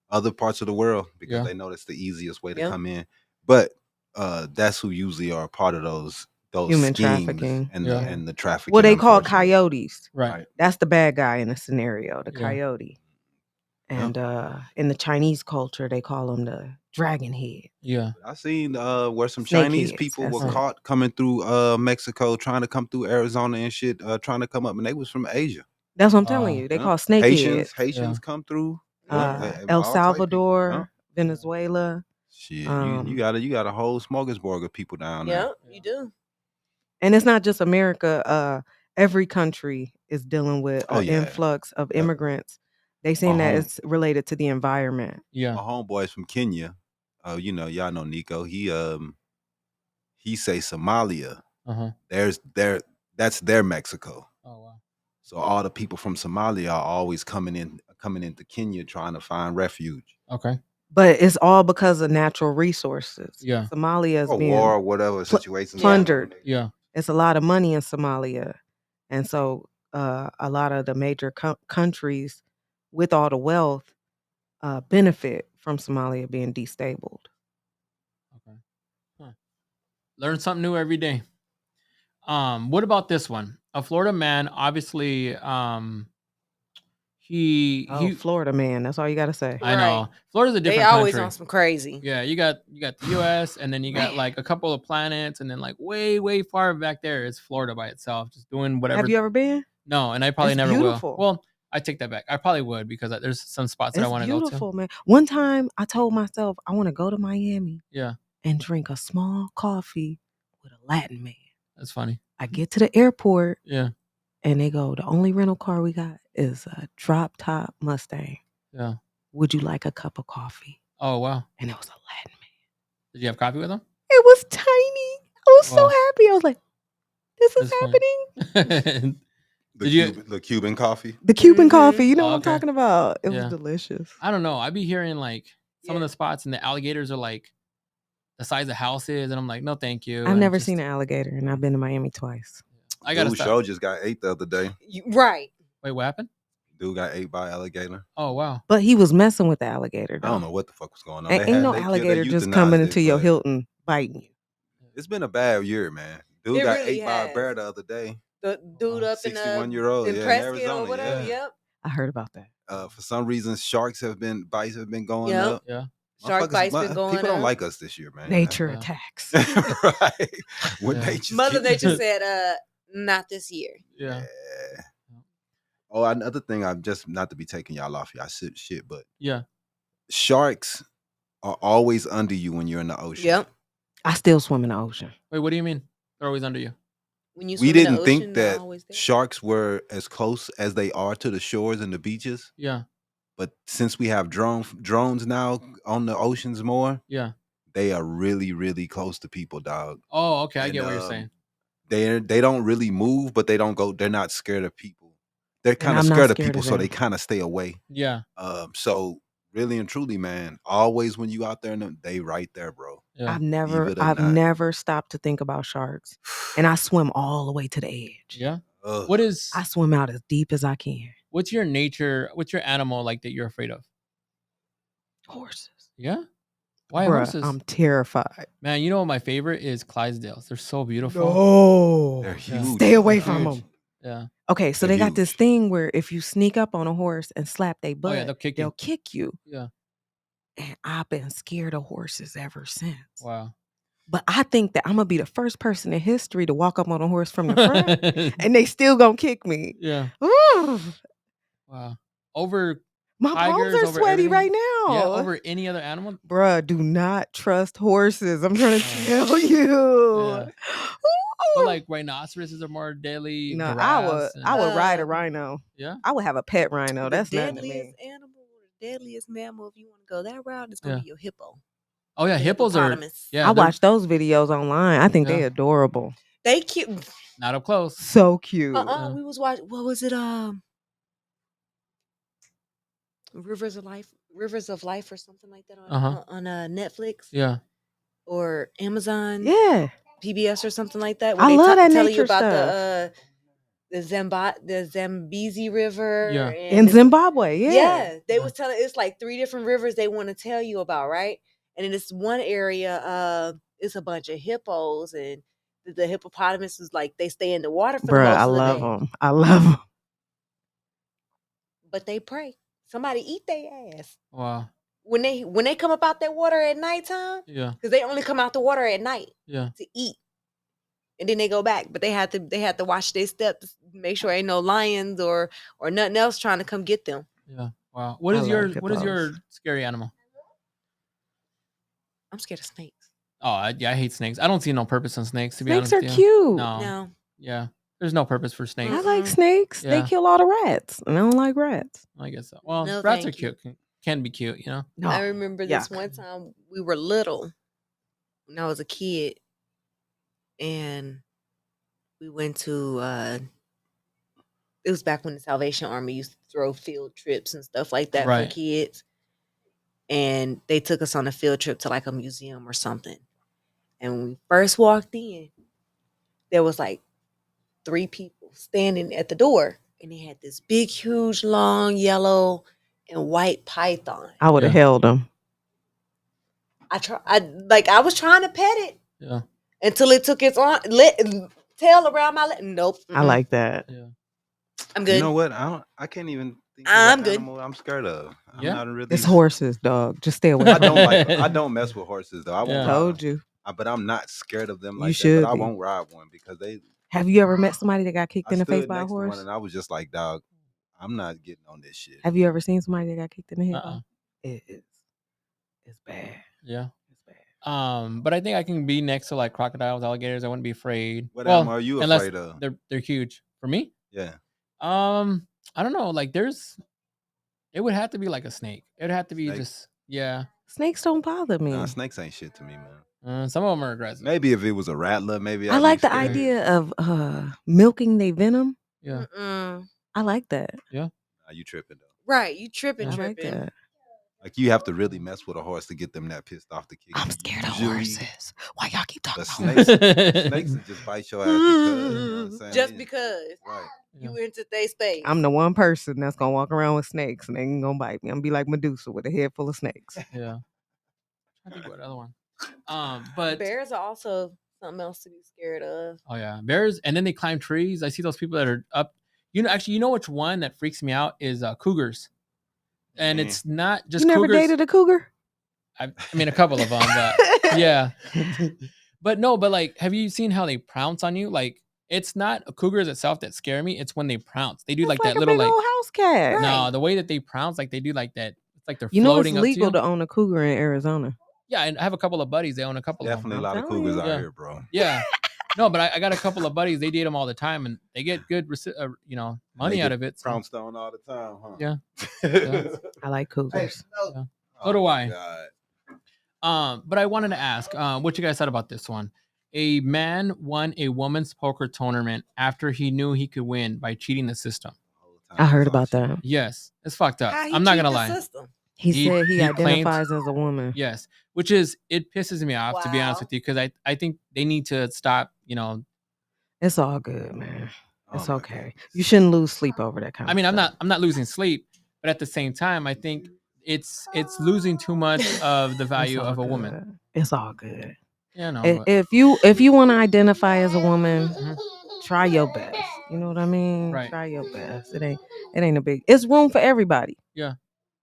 S4: other parts of the world because
S1: Yeah.
S4: they know that's the easiest way to
S3: Yep.
S4: come in. But that's who usually are a part of those
S2: Human
S4: schemes
S2: trafficking.
S4: and
S1: Yeah.
S4: the trafficking.
S2: Well, they call
S4: unfortunately.
S2: coyotes.
S1: Right.
S2: That's the bad guy in the scenario, the
S1: Yeah.
S2: coyote. And in the Chinese culture, they call them the dragon head.
S1: Yeah.
S4: I seen where some
S2: Snake
S4: Chinese
S2: heads,
S4: people
S2: that's
S4: were
S1: it.
S4: caught coming through Mexico, trying to come through Arizona and shit, trying to come up, and they was from Asia.
S2: That's what I'm telling
S1: Oh.
S2: you. They
S4: Yeah.
S2: call snake
S4: Haitians
S2: heads.
S4: come through.
S2: El
S4: all type of people,
S2: Salvador,
S4: yeah.
S2: Venezuela.
S4: Shit, you
S2: Um,
S4: got a whole smorgasbord of people down there.
S3: Yep, you do.
S2: And it's not just America. Every country is dealing with
S4: Oh,
S2: an
S4: yeah.
S2: influx of
S4: Yep.
S2: immigrants. They saying
S4: My
S2: that
S4: home-
S2: it's related to the environment.
S1: Yeah.
S4: My homeboys from Kenya, y'all know Nico. He say Somalia.
S1: Uh-huh.
S4: That's their Mexico.
S1: Oh wow.
S4: So all the people from Somalia are always coming into Kenya trying to find refuge.
S1: Okay.
S2: But it's all because of natural resources.
S1: Yeah.
S2: Somalia is
S4: Or
S2: being
S4: war, whatever situations.
S2: plundered.
S1: Yeah.
S2: It's a lot of money in Somalia. And so a lot of the major countries with all the wealth benefit from Somalia being destabled.
S1: Okay. Huh. Learn something new every day. What about this one? A Florida man, obviously, he
S2: Florida man, that's all you got to say.
S1: I know.
S3: Right.
S1: Florida's a
S3: They
S1: different
S3: always
S1: country.
S3: on some crazy.
S1: Yeah, you got the US, and then you got
S3: Man.
S1: like a couple of planets, and then like way far back there is Florida by itself, just doing whatever.
S2: Have you ever been?
S1: No, and I probably
S2: It's
S1: never
S2: beautiful.
S1: will. Well, I take that back. I probably would because there's some spots that I
S2: It's
S1: want to go to.
S2: beautiful, man. One time I told myself I want to go to Miami
S1: Yeah,
S2: and drink a small coffee with a Latin man.
S1: that's funny.
S2: I get to the airport
S1: Yeah,
S2: and they go, the only rental car we got is a drop top Mustang.
S1: yeah.
S2: Would you like a cup of coffee?
S1: Oh wow.
S2: And it was a Latin man.
S1: Did you have coffee with him?
S2: It was tiny. I was so
S1: Wow.
S2: happy. I was like, this is
S1: That's funny.
S2: happening.
S4: The,
S1: Did you-
S4: the Cuban coffee.
S2: The Cuban
S3: Mhm.
S2: coffee, you know
S1: Oh,
S2: what I'm
S1: okay.
S2: talking about. It
S1: Yeah.
S2: was delicious.
S1: I don't know. I be hearing like some of
S3: Yeah.
S1: the spots and the alligators are like the size of houses, and I'm like, no, thank you.
S2: I've
S1: and
S2: never
S1: just-
S2: seen an alligator, and I've been to Miami twice.
S1: I gotta
S4: Dude,
S1: stop.
S4: show just got ate the other day.
S3: Right.
S1: Wait, what happened?
S4: Dude got ate by alligator.
S1: Oh wow.
S2: But he was messing with the alligator.
S4: I don't
S2: though.
S4: know what the fuck was going on.
S2: Ain't,
S4: They
S2: ain't no
S4: they
S2: alligator just coming
S4: euthanized
S2: into
S4: it,
S2: your
S4: but
S2: Hilton biting you.
S4: It's been a bad year, man. Dude
S3: It
S4: got
S3: really
S4: ate by a bear
S3: has.
S4: the other day.
S3: The dude up in
S4: 61-year-old,
S3: in
S4: yeah, in
S3: Prescott
S4: Arizona,
S3: or whatever.
S1: yeah.
S3: Yep.
S2: I heard about that.
S4: For some reason, bites have been going
S3: Yep.
S4: up.
S1: Yeah.
S3: Shark bites been going
S4: People don't
S3: up.
S4: like us this year, man.
S2: Nature
S1: Yeah.
S2: attacks.
S4: Right. When
S1: Yeah.
S4: nature's
S3: Mother
S4: getting-
S3: Nature said, not this year.
S1: Yeah.
S4: Yeah. Oh, another thing, I'm just not to be taking y'all off y'all shit, but
S1: Yeah.
S4: sharks are always under you when you're in the ocean.
S3: Yep.
S2: I still swim in the ocean.
S1: Wait, what do you mean? They're always under you.
S3: When you
S4: We
S3: swim in the
S4: didn't think
S3: ocean, they're
S4: that
S3: always there.
S4: sharks were as close as they are to the shores and the beaches.
S1: Yeah.
S4: But since we have drones now on the oceans more,
S1: Yeah.
S4: they are really, really close to people, dog.
S1: Oh, okay. I
S4: And,
S1: get what you're saying.
S4: They don't really move, but they don't go. They're not scared of people. They're kind of
S2: I'm not
S4: scared of
S2: scared
S4: people,
S2: of
S4: so they
S2: them.
S4: kind of stay away.
S1: Yeah.
S4: So really and truly, man, always when you out there, they right there, bro.
S1: Yeah.
S2: I've
S4: it or not.
S2: never stopped to think about sharks. And I swim all the way to the edge.
S1: Yeah.
S4: Ugh.
S1: What is
S2: I swim out as deep as I can.
S1: what's your animal like that you're afraid of?
S2: Horses.
S1: Yeah. Why
S2: Bruh,
S1: horses?
S2: I'm terrified.
S1: Man, you know what my favorite is? Clydesdales. They're so beautiful.
S2: No.
S4: They're
S1: Yeah.
S4: huge.
S2: Stay away
S4: They're
S2: from
S4: huge.
S2: them.
S1: Yeah.
S2: Okay, so
S4: They're
S2: they got this
S4: huge.
S2: thing where if you sneak up on a horse and slap their
S1: Oh
S2: butt,
S1: yeah, they'll kick you.
S2: they'll kick you.
S1: Yeah.
S2: And I've been scared of horses ever since.
S1: Wow.
S2: But I think that I'm gonna be the first person in history to walk up on a horse from the front, and they still gonna kick me.
S1: Yeah.
S2: Ooh,
S1: Wow. Over
S2: my
S1: Tigers,
S2: palms are
S1: over
S2: sweaty
S1: everything?
S2: right now.
S1: yeah, over any other animal?
S2: Bruh, do not trust horses. I'm trying to
S1: Oh.
S2: tell you.
S1: Yeah.
S2: Ooh.
S1: But like rhinoceroses are more deadly.
S2: no,
S1: giraffes
S2: I would ride a
S3: Um,
S2: rhino.
S1: Yeah.
S2: I would have a pet rhino.
S3: the
S2: That's nothing to
S3: deadliest
S2: me.
S3: animal, the deadliest mammal, if you want to go that route, is going
S1: Yeah.
S3: to be your hippo.
S1: Oh yeah,
S3: The
S1: hippos are
S3: hippopotamus.
S1: yeah,
S2: I
S1: they're
S2: watch those videos online. I think they
S1: Yeah.
S2: adorable.
S3: They cute.
S1: not up close.
S2: So cute.
S1: Yeah.
S3: We was watching. What was it? Rivers of Life, or something like that on Netflix
S1: Yeah.
S3: or Amazon,
S2: Yeah.
S3: PBS or something like that.
S2: I
S3: Where
S2: love that
S3: tell you
S2: nature
S3: about
S2: stuff.
S3: the Zambezi River.
S1: Yeah.
S2: In
S3: it's-
S2: Zimbabwe. Yeah.
S3: Yeah, they
S1: Yeah.
S3: was telling it's like 3 different rivers they want to tell you about, right? And in this one area, it's a bunch of hippos, and the hippopotamus is like they stay in the water for the
S2: Bruh,
S3: most
S2: I
S3: of the
S2: love
S3: day,
S2: them. I love them.
S3: but they pray. Somebody eat their ass
S1: Wow.
S3: when they come up out that water at nighttime,
S1: Yeah.
S3: because they only come out the water at night
S1: Yeah.
S3: to eat, and then they go back. But they had to watch their steps, make sure ain't no lions or nothing else trying to come get them.
S1: Yeah. Wow. What
S2: I
S1: is
S2: love
S1: your
S2: hippos.
S1: scary animal?
S3: I'm scared of snakes.
S1: Oh, I hate snakes. I don't see no purpose in snakes, to be
S2: Snakes
S1: honest
S2: are
S1: with you.
S2: cute.
S1: No.
S3: No,
S1: Yeah. There's no purpose for snakes.
S2: I like
S3: Mm-mm.
S2: snakes. They
S1: Yeah.
S2: kill all the rats. And I don't like rats.
S1: I guess so. Well,
S3: No,
S1: rats are
S3: thank you.
S1: cute. Can be cute, you know?
S2: No.
S3: I remember this
S2: yuck.
S3: one time we were little when I was a kid, and we went to it was back when the Salvation Army used to throw field trips and stuff like that
S1: Right.
S3: for kids. And they took us on a field trip to like a museum or something. And when we first walked in, there was like 3 people standing at the door, and they had this big, huge, long, yellow and white python.
S2: I would have
S1: Yeah.
S2: held them.
S3: I was trying to pet it
S1: Yeah.
S3: until it took its tail around my leg. Nope.
S2: I like that.
S1: Yeah.
S3: I'm good.
S4: You know what? I can't even think of
S3: I'm
S4: what
S3: good.
S4: animal I'm scared of. I'm
S1: Yeah.
S4: not really.
S2: It's horses, dog. Just stay away
S4: I
S2: from them.
S4: I don't mess with horses though. I won't.
S1: Yeah.
S4: ride
S2: Told
S4: them.
S2: you.
S4: But I'm not scared of them
S2: You
S4: like that.
S2: should
S4: But I
S2: be.
S4: won't ride one because they.
S2: Have you ever met somebody that got kicked
S4: I
S2: in the face
S4: stood
S2: by a
S4: next to one
S2: horse?
S4: and I was just like, dog, I'm not getting on this shit.
S2: Have you ever seen somebody that got kicked in the head?
S1: Uh-uh.
S2: It's bad.
S1: Yeah.
S2: It's bad.
S1: But I think I can be next to like crocodiles, alligators. I wouldn't be afraid.
S4: What animal are you
S1: unless
S4: afraid of?
S1: they're huge. For me?
S4: Yeah.
S1: I don't know. Like it would have to be like a snake. It would have to be
S4: Snake?
S1: just yeah.
S2: Snakes don't bother me.
S4: Nah, snakes ain't shit to me, man.
S1: Some of them are aggressive.
S4: Maybe if it was a rattler, maybe
S2: I
S4: I'd
S2: like
S4: be
S2: the
S4: scared.
S2: idea of milking their venom.
S1: Yeah.
S2: I like that.
S4: Nah, you tripping though.
S3: Right, you tripping,
S2: I like
S3: tripping.
S2: that.
S4: Like you have to really mess with a horse to get them that pissed off to kick.
S2: I'm
S4: you.
S2: scared of
S4: Usually,
S2: horses. Why y'all keep talking
S4: The
S2: about
S4: snakes will just bite your ass because. You know what I'm saying?
S3: Just
S4: Yeah.
S3: because
S4: Right.
S3: you into their space.
S2: I'm the one person that's gonna walk around with snakes and they ain't gonna bite me. I'm gonna be like Medusa with a head full of snakes.
S1: Yeah. I think what other one. But
S3: bears are also something else to be scared of.
S1: oh yeah, bears, and then they climb trees. I see those people that are up. You know which one that freaks me out is cougars, and
S4: Mm.
S1: it's not just
S2: You never
S1: cougars.
S2: dated a cougar?
S1: I mean, a couple of them, but yeah. But like, have you seen how they pounce on you? Like, it's not cougars itself that scare me. It's when they pounce. They do
S2: It's
S1: like that
S2: a
S1: little
S2: big
S1: like
S2: old house cat.
S1: no, the way that they pounce, like they do like that. It's like they're
S2: You know it's
S1: floating up
S2: legal
S1: to
S2: to
S1: you.
S2: own a cougar in Arizona.
S1: Yeah, and I have a couple of buddies. They own a couple
S4: Definitely
S1: of
S4: a
S1: them.
S4: lot of
S2: I'm telling
S4: cougars
S2: you.
S4: out
S1: Yeah.
S4: here, bro.
S1: Yeah. No, but I got a couple of buddies. They date them all the time, and they get good, money
S4: They
S1: out
S4: get
S1: of it. So.
S4: Pounced on all the time, huh?
S1: Yeah.
S4: Yeah.
S2: I like cougars.
S1: Yeah. So do I.
S4: God.
S1: But I wanted to ask, what you guys thought about this one? A man won a woman's poker tournament after he knew he could win by cheating the system.
S2: I heard about that.
S1: Yes, it's fucked up.
S3: How he
S1: I'm not
S3: cheat
S1: gonna
S3: the
S1: lie.
S3: system?
S2: He said he
S1: claimed-
S2: identifies as a woman.
S1: Yes, which is it pisses me off to be honest
S3: Wow.
S1: with you because I think they need to stop.
S2: It's all good, man. It's
S4: Oh my
S2: okay.
S4: goodness.
S2: You shouldn't lose sleep over that kind
S1: I
S2: of
S1: mean,
S2: stuff.
S1: I'm not losing sleep, but at the same time, I think it's losing too much of the value
S2: It's all
S1: of a woman.
S2: good. It's all good.
S1: Yeah, no.
S2: If you want to identify as a woman,
S1: Mhm.
S2: try your best. You know what I mean?
S1: Right.
S2: Try your best. It ain't a big. It's room for everybody.
S1: Yeah.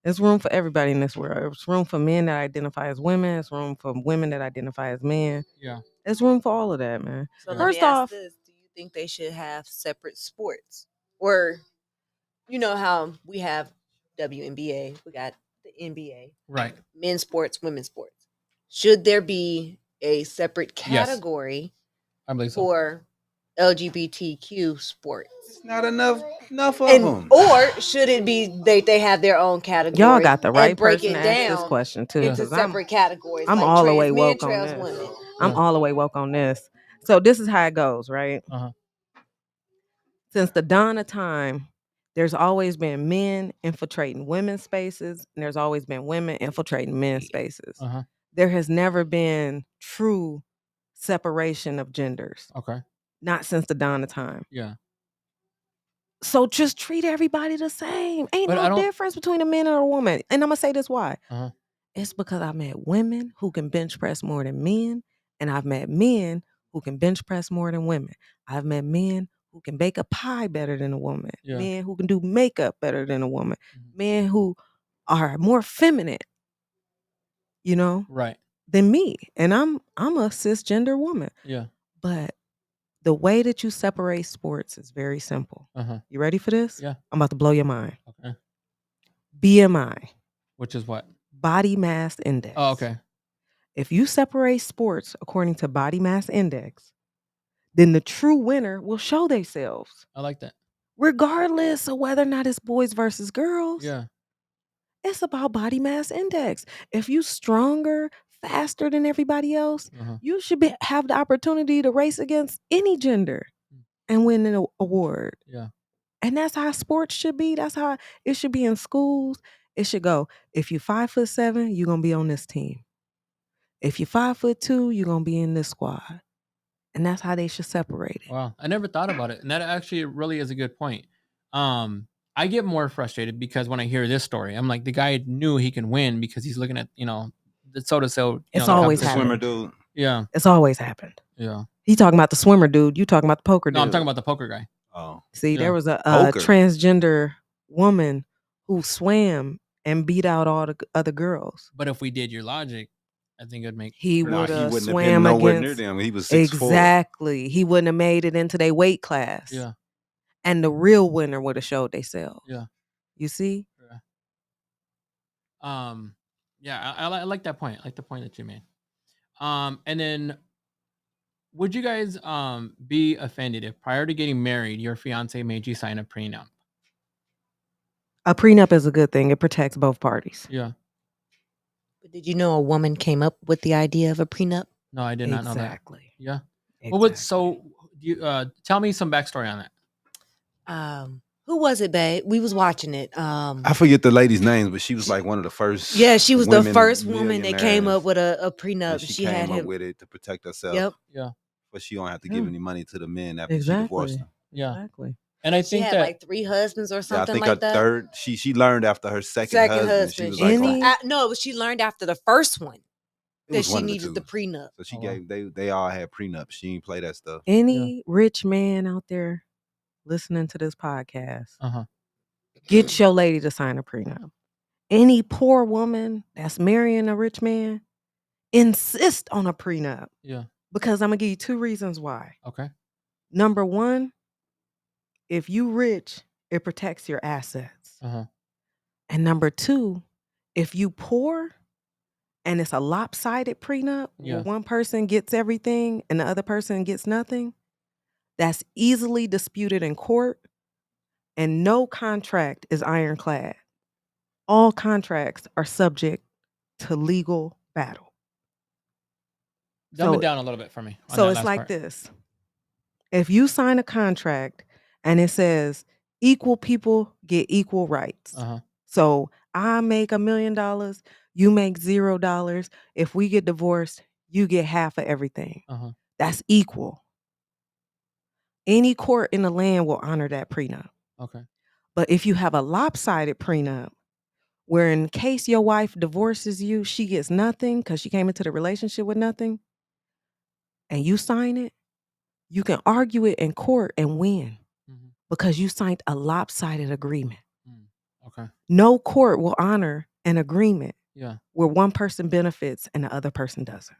S2: It's room for everybody in this world. It's room for men that identify as women. It's room for women that identify as men.
S1: Yeah.
S2: It's room for all of that, man.
S3: So let
S2: First
S3: me ask
S2: off,
S3: this: do you think they should have separate sports, or you know how we have WNBA, we got the NBA,
S1: Right.
S3: men's sports, women's sports? Should there be a separate
S1: Yes.
S3: category
S1: I believe so.
S3: for LGBTQ sports?
S4: It's not enough of
S3: And
S4: them.
S3: or should it be they have their own category?
S2: y'all got the right
S3: and break
S2: person
S3: it
S2: to ask this
S3: down
S2: question too.
S3: into
S2: 'cause I'm
S3: separate categories.
S2: I'm
S3: like
S2: all the
S3: trans
S2: way
S3: men,
S2: woke on
S3: trans
S2: this.
S3: women.
S2: I'm
S1: Yeah.
S2: all the way woke on this. So this is how it goes, right?
S1: Uh-huh.
S2: Since the dawn of time, there's always been men infiltrating women's spaces, and there's always been women infiltrating men's spaces.
S1: Uh-huh.
S2: There has never been true separation of genders,
S1: Okay.
S2: not since the dawn of time.
S1: Yeah.
S2: So just treat everybody the same. Ain't
S1: But I
S2: no
S1: don't-
S2: difference between a man and a woman. And I'm gonna say this why.
S1: Uh-huh.
S2: It's because I met women who can bench press more than men, and I've met men who can bench press more than women. I've met men who can bake a pie better than a woman.
S1: Yeah.
S2: Men who can do makeup better than a woman.
S1: Mhm.
S2: Men who are more feminine,
S1: Right.
S2: than me. And I'm a cisgender woman.
S1: Yeah.
S2: But the way that you separate sports is very simple.
S1: Uh-huh.
S2: You ready for this?
S1: Yeah.
S2: I'm about to blow your mind.
S1: Okay.
S2: BMI,
S1: Which is what?
S2: body mass index.
S1: Oh, okay.
S2: If you separate sports according to body mass index, then the true winner will show themselves,
S1: I like that.
S2: regardless of whether or not it's boys versus girls.
S1: Yeah.
S2: It's about body mass index. If you stronger, faster than everybody else,
S1: Uh-huh.
S2: you should have the opportunity to race against any gender and win an award.
S1: Yeah.
S2: And that's how sports should be. That's how it should be in schools. It should go, if you're 5'7", you're gonna be on this team. If you're 5'2", you're gonna be in this squad. And that's how they should separate it.
S1: Wow. I never thought about it. And that actually really is a good point. I get more frustrated because when I hear this story, I'm like, the guy knew he can win because he's looking at, the soda so
S2: It's
S1: the
S2: always
S4: The
S1: competition.
S4: swimmer
S2: happened.
S4: dude.
S1: Yeah.
S2: It's always happened.
S1: Yeah.
S2: He talking about the swimmer dude. You talking about the poker dude.
S1: No, I'm talking about the poker guy.
S4: Oh.
S2: See,
S1: Yeah.
S2: there was a
S4: Poker.
S2: transgender woman who swam and beat out all the other girls.
S1: But if we did your logic, I think it'd make
S2: He
S4: Nah,
S2: would
S4: he
S2: have
S4: wouldn't have been
S2: swam
S4: nowhere near
S2: against
S4: them. He was 6'4".
S2: exactly. He wouldn't have made it into their weight class.
S1: Yeah.
S2: and the real winner would have showed themselves.
S1: Yeah.
S2: You see?
S1: Yeah, I like that point. I like the point that you made. And then would you guys be offended if prior to getting married, your fiance made you sign a prenup?
S2: A prenup is a good thing. It protects both parties.
S1: Yeah.
S3: But did you know a woman came up with the idea of a prenup?
S1: No, I did not know that.
S2: Exactly.
S1: Yeah.
S2: Exactly.
S1: Well, so you tell me some backstory on that.
S3: Who was it, babe? We was watching it.
S4: I forget the lady's names, but she was like one of the first.
S3: Yeah, she was the
S4: women
S3: first woman that came up
S4: millionaires,
S3: with a
S4: and
S3: prenup.
S4: she
S3: had
S4: came up
S3: him.
S4: with it to protect herself.
S3: Yep.
S1: Yeah.
S4: But she don't have to
S2: Yeah.
S4: give any money to the men after she divorced them.
S1: Yeah.
S2: Exactly.
S1: And I
S3: She
S1: think
S3: had
S1: that
S3: like 3 husbands or
S4: Yeah, I
S3: something
S4: think
S3: like
S4: her
S3: that.
S4: third. She learned after her second husband. She was like,
S2: Any-
S3: no, she learned after the first one
S4: it
S3: that
S4: was
S3: she
S4: one of the
S3: needed
S4: two.
S3: the prenup.
S4: So she
S1: Oh, wow.
S4: gave they all had prenups. She didn't play that stuff.
S2: Any rich man out there listening to this podcast,
S1: uh-huh.
S2: get your lady to sign a prenup. Any poor woman that's marrying a rich man, insist on a prenup.
S1: Yeah.
S2: Because I'm gonna give you 2 reasons why.
S1: Okay.
S2: Number 1, if you rich, it protects your assets.
S1: Uh-huh.
S2: And number 2, if you poor and it's a lopsided prenup
S1: Yeah.
S2: where one person gets everything and the other person gets nothing, that's easily disputed in court, and no contract is ironclad. All contracts are subject to legal battle.
S1: Dumb it
S2: So-
S1: down a little bit for me. on
S2: So
S1: that
S2: it's
S1: last
S2: like
S1: part.
S2: this. If you sign a contract and it says equal people get equal rights.
S1: Uh-huh.
S2: So I make $1 million, you make $0. If we get divorced, you get half of everything.
S1: Uh-huh.
S2: That's equal. Any court in the land will honor that prenup.
S1: Okay.
S2: But if you have a lopsided prenup, where in case your wife divorces you, she gets nothing because she came into the relationship with nothing, and you sign it, you can argue it in court and win
S1: Mhm.
S2: because you signed a lopsided agreement.
S1: Okay.
S2: No court will honor an agreement
S1: Yeah.
S2: where one person benefits and the other person doesn't.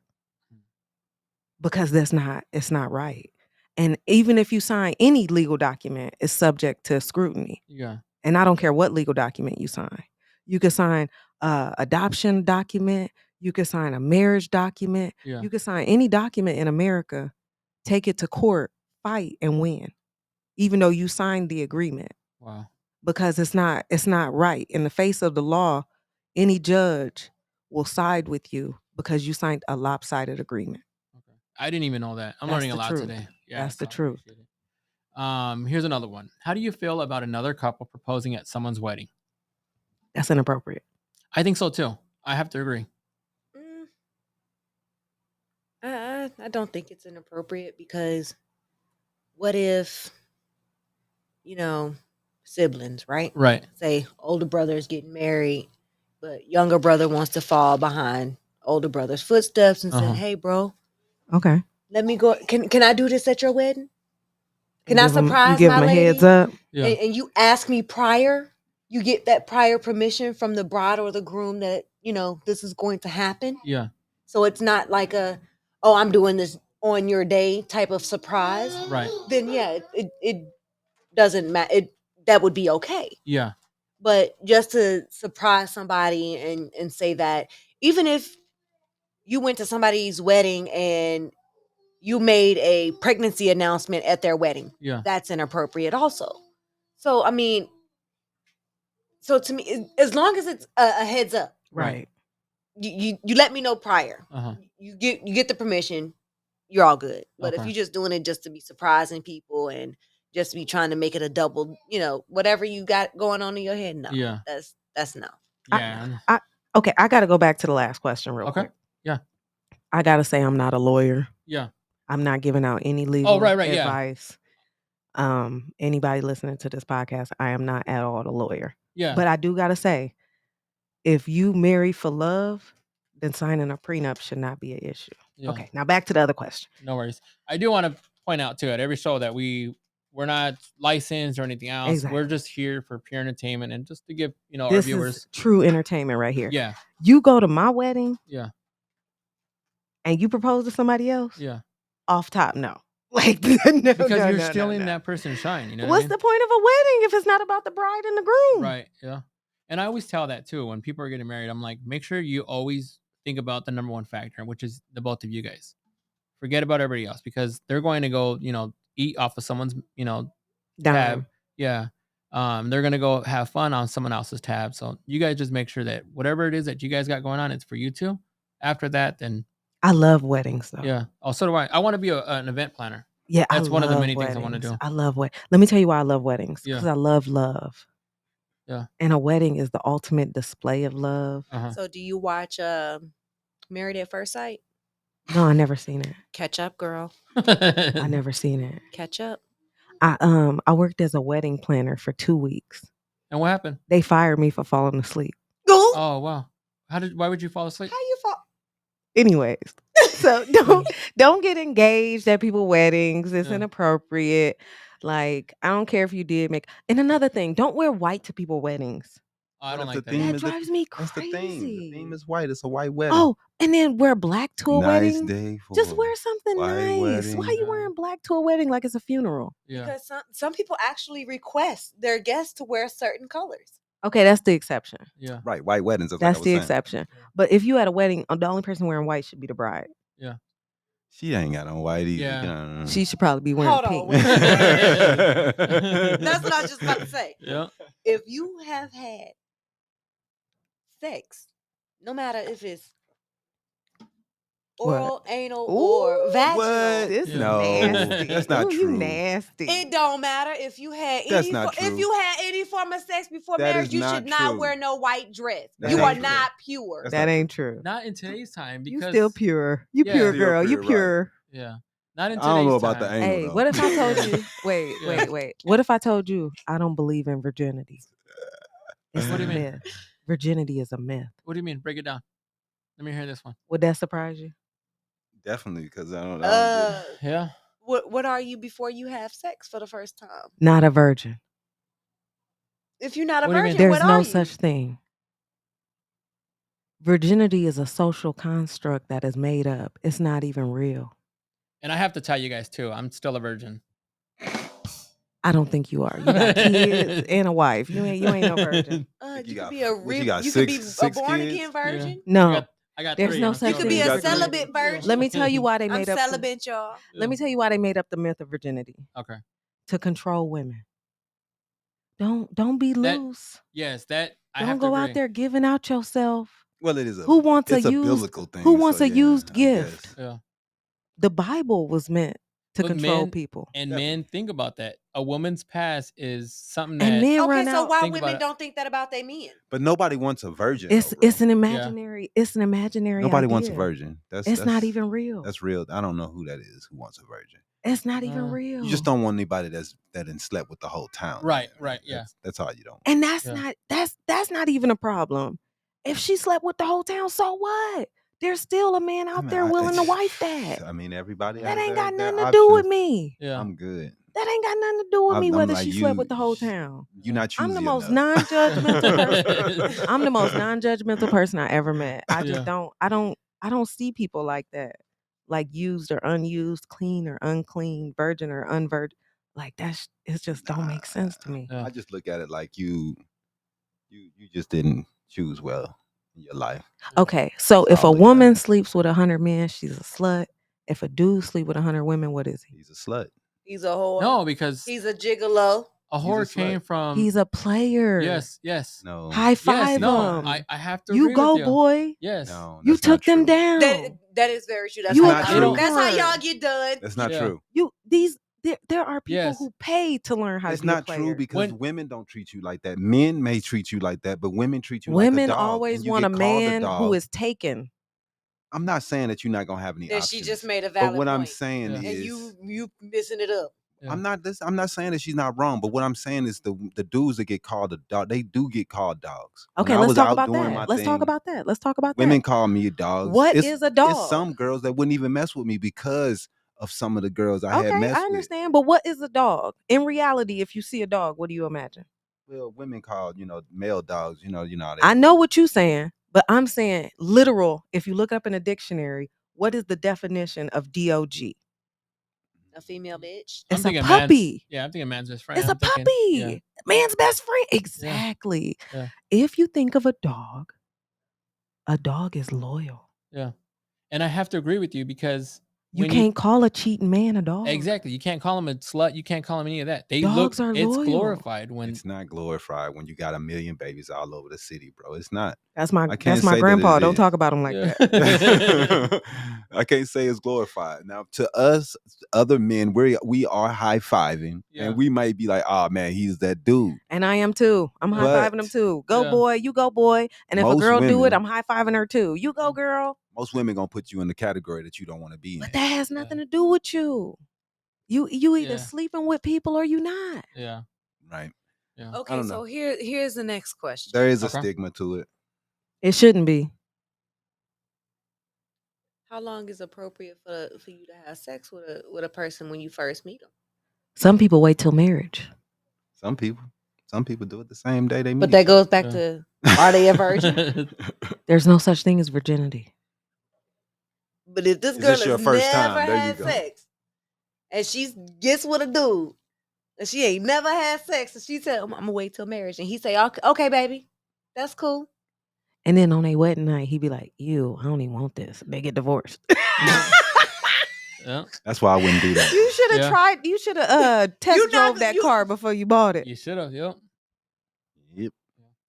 S2: Because it's not right. And even if you sign any legal document, it's subject to scrutiny.
S1: Yeah.
S2: And I don't care what legal document you sign. You could sign a adoption document, you could sign a marriage document,
S1: Yeah.
S2: you could sign any document in America, take it to court, fight and win, even though you signed the agreement.
S1: Wow.
S2: Because it's not right. In the face of the law, any judge will side with you because you signed a lopsided agreement.
S1: Okay. I didn't even know that. I'm
S2: That's
S1: learning a
S2: the
S1: lot
S2: truth.
S1: today. Yeah.
S2: That's the
S1: so I
S2: truth.
S1: appreciate it. Here's another one. How do you feel about another couple proposing at someone's wedding?
S2: That's inappropriate.
S1: I think so too. I have to agree.
S3: I don't think it's inappropriate because what if, siblings, right?
S1: Right.
S3: Say older brother's getting married, but younger brother wants to fall behind older brother's footsteps and
S1: Uh-huh.
S3: say, "Hey, bro,
S2: Okay.
S3: let me go. Can I do this at your wedding? Can I
S2: You
S3: surprise
S2: give
S3: my
S2: them a
S3: lady?
S2: heads up?
S1: Yeah.
S3: And you ask me prior, you get that prior permission from the bride or the groom that, this is going to happen.
S1: Yeah.
S3: So it's not like I'm doing this on your day type of surprise.
S1: Right.
S3: Then yeah, it doesn't matter. That would be okay.
S1: Yeah.
S3: But just to surprise somebody and say that, even if you went to somebody's wedding and you made a pregnancy announcement at their wedding,
S1: Yeah.
S3: that's inappropriate also. So, I mean, to me, as long as it's a heads up,
S2: Right.
S3: you let me know prior.
S1: Uh-huh.
S3: You get the permission, you're all good. But if
S1: Okay.
S3: you're just doing it just to be surprising people and just be trying to make it a double, whatever you got going on in your head, no.
S1: Yeah.
S3: That's no.
S1: Yeah.
S2: Okay, I got to go back to the last question real
S1: Okay.
S2: quick.
S1: Yeah.
S2: I got to say I'm not a lawyer.
S1: Yeah.
S2: I'm not giving out any legal
S1: right, yeah.
S2: advice. Anybody listening to this podcast, I am not at all a lawyer.
S1: Yeah.
S2: But I do got to say, if you marry for love, then signing a prenup should not be an issue.
S1: Yeah.
S2: Okay, now back to the other question.
S1: No worries. I do want to point out too at every show that we're not licensed or anything else.
S2: Exactly.
S1: We're just here for pure entertainment and just to give our
S2: This
S1: viewers.
S2: is true entertainment right here.
S1: Yeah.
S2: You go to my wedding
S1: Yeah.
S2: and you propose to somebody else,
S1: Yeah.
S2: off top, no. Like, no,
S1: because
S2: no,
S1: you're
S2: no,
S1: still
S2: no,
S1: in
S2: no.
S1: that person's shine. You know
S2: What's
S1: what
S2: the point of a wedding if it's not about the bride and the groom?
S1: Right. Yeah. And I always tell that too when people are getting married. I'm like, make sure you always think about the number one factor, which is the both of you guys. Forget about everybody else because they're going to go, eat off of someone's, tab.
S2: Dime.
S1: Yeah. They're gonna go have fun on someone else's tab. So you guys just make sure that whatever it is that you guys got going on, it's for you two. After that, then
S2: I love weddings though.
S1: yeah. Oh, so do I. I want to be an event planner.
S2: Yeah,
S1: That's
S2: I
S1: one of the
S2: love
S1: many things I
S2: weddings.
S1: wanna do.
S2: I love Let me tell you why I love weddings.
S1: Yeah.
S2: Because I love love.
S1: Yeah.
S2: And a wedding is the ultimate display of love.
S1: Uh-huh.
S3: So do you watch Married at First Sight?
S2: No, I never seen it.
S3: Catch up, girl.
S2: I never seen it.
S3: Catch up.
S2: I worked as a wedding planner for 2 weeks.
S1: And what happened?
S2: They fired me for falling asleep.
S1: Oh wow. Why would you fall asleep?
S3: How you fall?
S2: Anyways, so don't get engaged at people weddings. It's
S1: Yeah.
S2: inappropriate. Like, I don't care if you did make. And another thing, don't wear white to people weddings.
S1: Oh, I
S4: What
S1: don't
S4: if
S1: like
S4: the
S1: that.
S4: theme
S2: That
S4: is the-
S2: drives me
S4: That's
S2: crazy.
S4: the theme. The theme is white. It's a white wedding.
S2: Oh, and then wear black to a
S4: nice
S2: wedding.
S4: day for
S2: Just
S4: a
S2: wear something
S4: white
S2: nice. Why
S4: wedding.
S2: you wearing black to a wedding like it's a funeral?
S1: Yeah.
S3: Because some people actually request their guests to wear certain colors.
S2: Okay, that's the exception.
S1: Yeah.
S4: Right, white weddings. That's
S2: That's
S4: like I
S2: the
S4: was saying.
S2: exception. But if you at a wedding, the only person wearing white should be the bride.
S4: She ain't got on white either.
S1: Yeah.
S4: You know.
S2: She should probably be wearing
S3: Hold on,
S2: pink.
S3: wait. That's what I was just about to say.
S1: Yeah.
S3: If you have had sex, no matter if it's
S2: What?
S3: oral, anal,
S2: Ooh,
S3: or vaginal,
S4: What?
S2: This
S1: Yeah.
S2: is
S4: No,
S2: nasty.
S4: that's not
S2: Ooh,
S4: true.
S2: You nasty.
S3: it don't matter if you had
S4: That's
S3: any
S4: not
S3: if
S4: true.
S3: you had any form of sex before
S4: That
S3: marriage,
S4: is
S3: you
S4: not
S3: should not
S4: true.
S3: wear no white dress.
S4: That's
S3: You
S2: not
S3: are
S2: true.
S3: not pure.
S4: That's
S2: That
S4: not
S2: ain't true.
S1: Not in today's time
S2: You
S1: because
S2: still pure. You
S1: Yeah.
S2: pure
S4: Still
S2: girl. You
S4: pure, right.
S2: pure.
S1: Yeah. Not in
S4: I
S1: today's
S4: don't know about
S1: time.
S4: the anal.
S2: Hey,
S4: though.
S2: what if I told you? Wait,
S1: Yeah.
S2: wait. What if I told you I don't believe in virginity? It's
S1: What
S2: a
S1: do you mean?
S2: myth. Virginity is a myth.
S1: What do you mean? Break it down. Let me hear this one.
S2: Would that surprise you?
S4: Definitely, because I don't.
S1: Yeah.
S3: What are you before you have sex for the first time?
S2: Not a virgin.
S3: If you're not a
S1: What do you mean?
S3: virgin,
S2: There's
S3: what
S2: no
S3: are you?
S2: such thing. Virginity is a social construct that is made up. It's not even real.
S1: And I have to tell you guys too, I'm still a virgin.
S2: I don't think you are. You got kids and a wife. You ain't no virgin.
S4: Think
S3: You
S4: you
S3: could
S4: got-
S3: be a
S4: what you
S3: real.
S4: got,
S3: You could be a
S4: six
S3: born
S4: kids?
S3: again virgin.
S2: No.
S1: I got
S2: There's
S1: 3.
S2: no
S1: and I'm
S2: such
S3: You
S1: still
S3: could be
S2: thing.
S3: a
S4: You got three.
S3: celibate virgin.
S2: Let me tell you why they
S3: I'm
S2: made up.
S3: celibate, y'all.
S2: Let me tell you why they made up the myth of virginity.
S1: Okay.
S2: To control women. Don't be
S1: That-
S2: loose.
S1: Yes, that I
S2: Don't
S1: have to
S2: go
S1: agree.
S2: out there giving out yourself.
S4: Well, it is a.
S2: Who wants
S4: it's
S2: a
S4: a
S2: used?
S4: biblical thing.
S2: Who wants
S4: so
S2: a
S4: yeah,
S2: used
S4: I
S2: gift?
S4: guess.
S1: Yeah.
S2: The Bible was meant to
S1: But
S2: control
S1: men-
S2: people.
S1: And
S4: Definitely.
S1: men, think about that. A woman's past is something that
S2: And men
S3: Okay,
S2: run
S3: so
S2: out.
S3: why
S1: Think about
S3: women
S1: it.
S3: don't think that about their men?
S4: But nobody wants a virgin.
S2: It's
S4: though, bro.
S2: it's an imaginary. It's an imaginary.
S4: Nobody
S2: idea.
S4: wants a virgin. That's
S2: It's not
S4: that's-
S2: even real.
S4: That's real. I don't know who that is who wants a virgin.
S2: It's not even
S1: Uh,
S2: real.
S4: You just don't want anybody that done slept with the whole town.
S1: Right, right, yeah.
S4: That's all you don't.
S2: And that's
S1: Yeah.
S2: not that's not even a problem. If she slept with the whole town, so what? There's still a man out there willing to wife that.
S4: I mean, everybody.
S2: That
S4: has
S2: ain't
S4: their-
S2: got
S4: their
S2: nothing to do with
S4: options.
S2: me.
S1: yeah.
S4: I'm good.
S2: That ain't got nothing to do with me
S4: I'm
S2: whether
S4: like
S2: she
S4: you-
S2: slept with the whole town.
S4: You're not choosy
S2: I'm the most
S4: enough.
S2: non-judgmental person. I'm the most non-judgmental person I ever met. I just
S1: Yeah.
S2: I don't see people like that. Like used or unused, clean or unclean, virgin or unvirgin. Like it just don't make sense to me.
S1: Yeah.
S4: I just look at it like you just didn't choose well in your life.
S2: Okay, so
S4: That's
S2: if a
S4: all it
S2: woman
S4: is.
S2: sleeps with 100 men, she's a slut. If a dude sleep with 100 women, what is he?
S4: He's a slut.
S3: He's a whore.
S1: No, because
S3: He's a gigolo.
S1: a
S4: he's a
S1: whore
S4: slut.
S1: came from
S2: He's a player.
S1: Yes.
S4: No.
S2: High
S1: Yes,
S2: five
S1: no.
S2: him.
S1: I have to
S2: You
S1: agree
S2: go,
S1: with you.
S2: boy.
S1: Yes.
S4: No.
S2: You
S4: that's not
S2: took them
S4: true.
S2: down.
S3: That is very true. That's
S2: You
S3: how
S4: a
S3: y'all,
S4: conqueror.
S3: that's how y'all get done.
S4: That's not
S1: Yeah.
S4: true.
S2: There are people
S1: Yes.
S2: who pay to learn how
S4: It's
S2: to be a
S4: not
S2: player.
S4: true because
S1: When-
S4: women don't treat you like that. Men may treat you like that, but women treat you
S2: Women
S4: like a dog.
S2: always
S4: and you
S2: want a
S4: get called
S2: man who
S4: dog.
S2: is taken.
S4: I'm not saying that you're not gonna have any
S3: That
S4: options.
S3: she just made a
S4: but
S3: valid
S4: what I'm
S3: point.
S4: saying
S1: Yeah.
S3: And
S4: is,
S3: you missing it up.
S1: Yeah.
S4: I'm not saying that she's not wrong, but what I'm saying is the dudes that get called a dog, they do get called dogs. When
S2: Okay,
S4: I
S2: let's
S4: was
S2: talk
S4: out
S2: about
S4: doing
S2: that.
S4: my
S2: Let's talk
S4: thing,
S2: about that. Let's talk about
S4: women
S2: that.
S4: call me dogs.
S2: What is a dog?
S4: It's some girls that wouldn't even mess with me because of some of the girls I
S2: Okay,
S4: had messed
S2: I understand, but what is a dog? In reality, if you see a dog, what do you imagine?
S4: with. Well, women call male dogs. You know.
S2: I know what you're saying, but I'm saying literal. If you look up in a dictionary, what is the definition of DOG?
S3: A female bitch.
S2: It's a
S1: thinking
S2: puppy.
S1: I'm thinking man's best friend.
S2: It's
S1: I'm
S2: a
S1: thinking,
S2: puppy.
S1: yeah.
S2: Man's best friend. Exactly.
S1: Yeah.
S2: If you think of a dog is loyal.
S1: Yeah. And I have to agree with you because
S2: You
S1: when
S2: can't call a cheating man a dog.
S1: exactly, you can't call him a slut. You can't call him any of that. They
S2: Dogs
S1: look.
S2: are
S1: It's
S2: loyal.
S1: glorified when
S4: It's not glorified when you got 1 million babies all over the city, bro. It's not.
S2: That's my
S4: I can't say that
S2: grandpa.
S4: it
S2: Don't
S4: is.
S2: talk about him like
S1: Yeah.
S2: that.
S4: I can't say it's glorified. Now, to us, other men, we are high-fiving,
S1: Yeah.
S4: and we might be like, "Oh man, he's that dude."
S2: And I am too. I'm high fiving him
S4: But-
S2: too. Go
S1: Yeah.
S2: boy, you go boy. And if a
S4: Most
S2: girl do it,
S4: women-
S2: I'm high fiving her too. You go girl.
S4: Most women gonna put you in the category that you don't want to be in.
S2: But that has nothing to do with you. You either
S1: Yeah.
S2: sleeping with people or you not.
S1: yeah.
S4: Right?
S1: Yeah.
S3: Okay,
S4: don't
S3: so
S4: know.
S3: here's the next question.
S4: There is a
S1: Okay.
S4: stigma to it.
S2: It shouldn't be.
S3: How long is appropriate for you to have sex with a person when you first meet them?
S2: Some people wait till marriage.
S4: Some people do it the same day they meet.
S3: But that
S4: each other.
S3: goes back to are they a virgin?
S2: There's no such thing as virginity.
S3: But if this
S4: Is
S3: girl
S4: this your
S3: has
S4: first
S3: never
S4: time? There you
S3: had
S4: go.
S3: sex and she gets with a dude and she ain't never had sex and she said, I'm gonna wait till marriage. And he say, okay, baby, that's cool.
S2: And then on their wedding night, he be like, ew, I don't even want this. They get divorced.
S1: Yeah.
S4: That's why I wouldn't do that.
S2: You should have
S1: Yeah.
S2: tried. You should have test
S3: You not-
S2: drove that
S3: you-
S2: car before you bought it.
S1: You should have. Yep.
S4: Yep.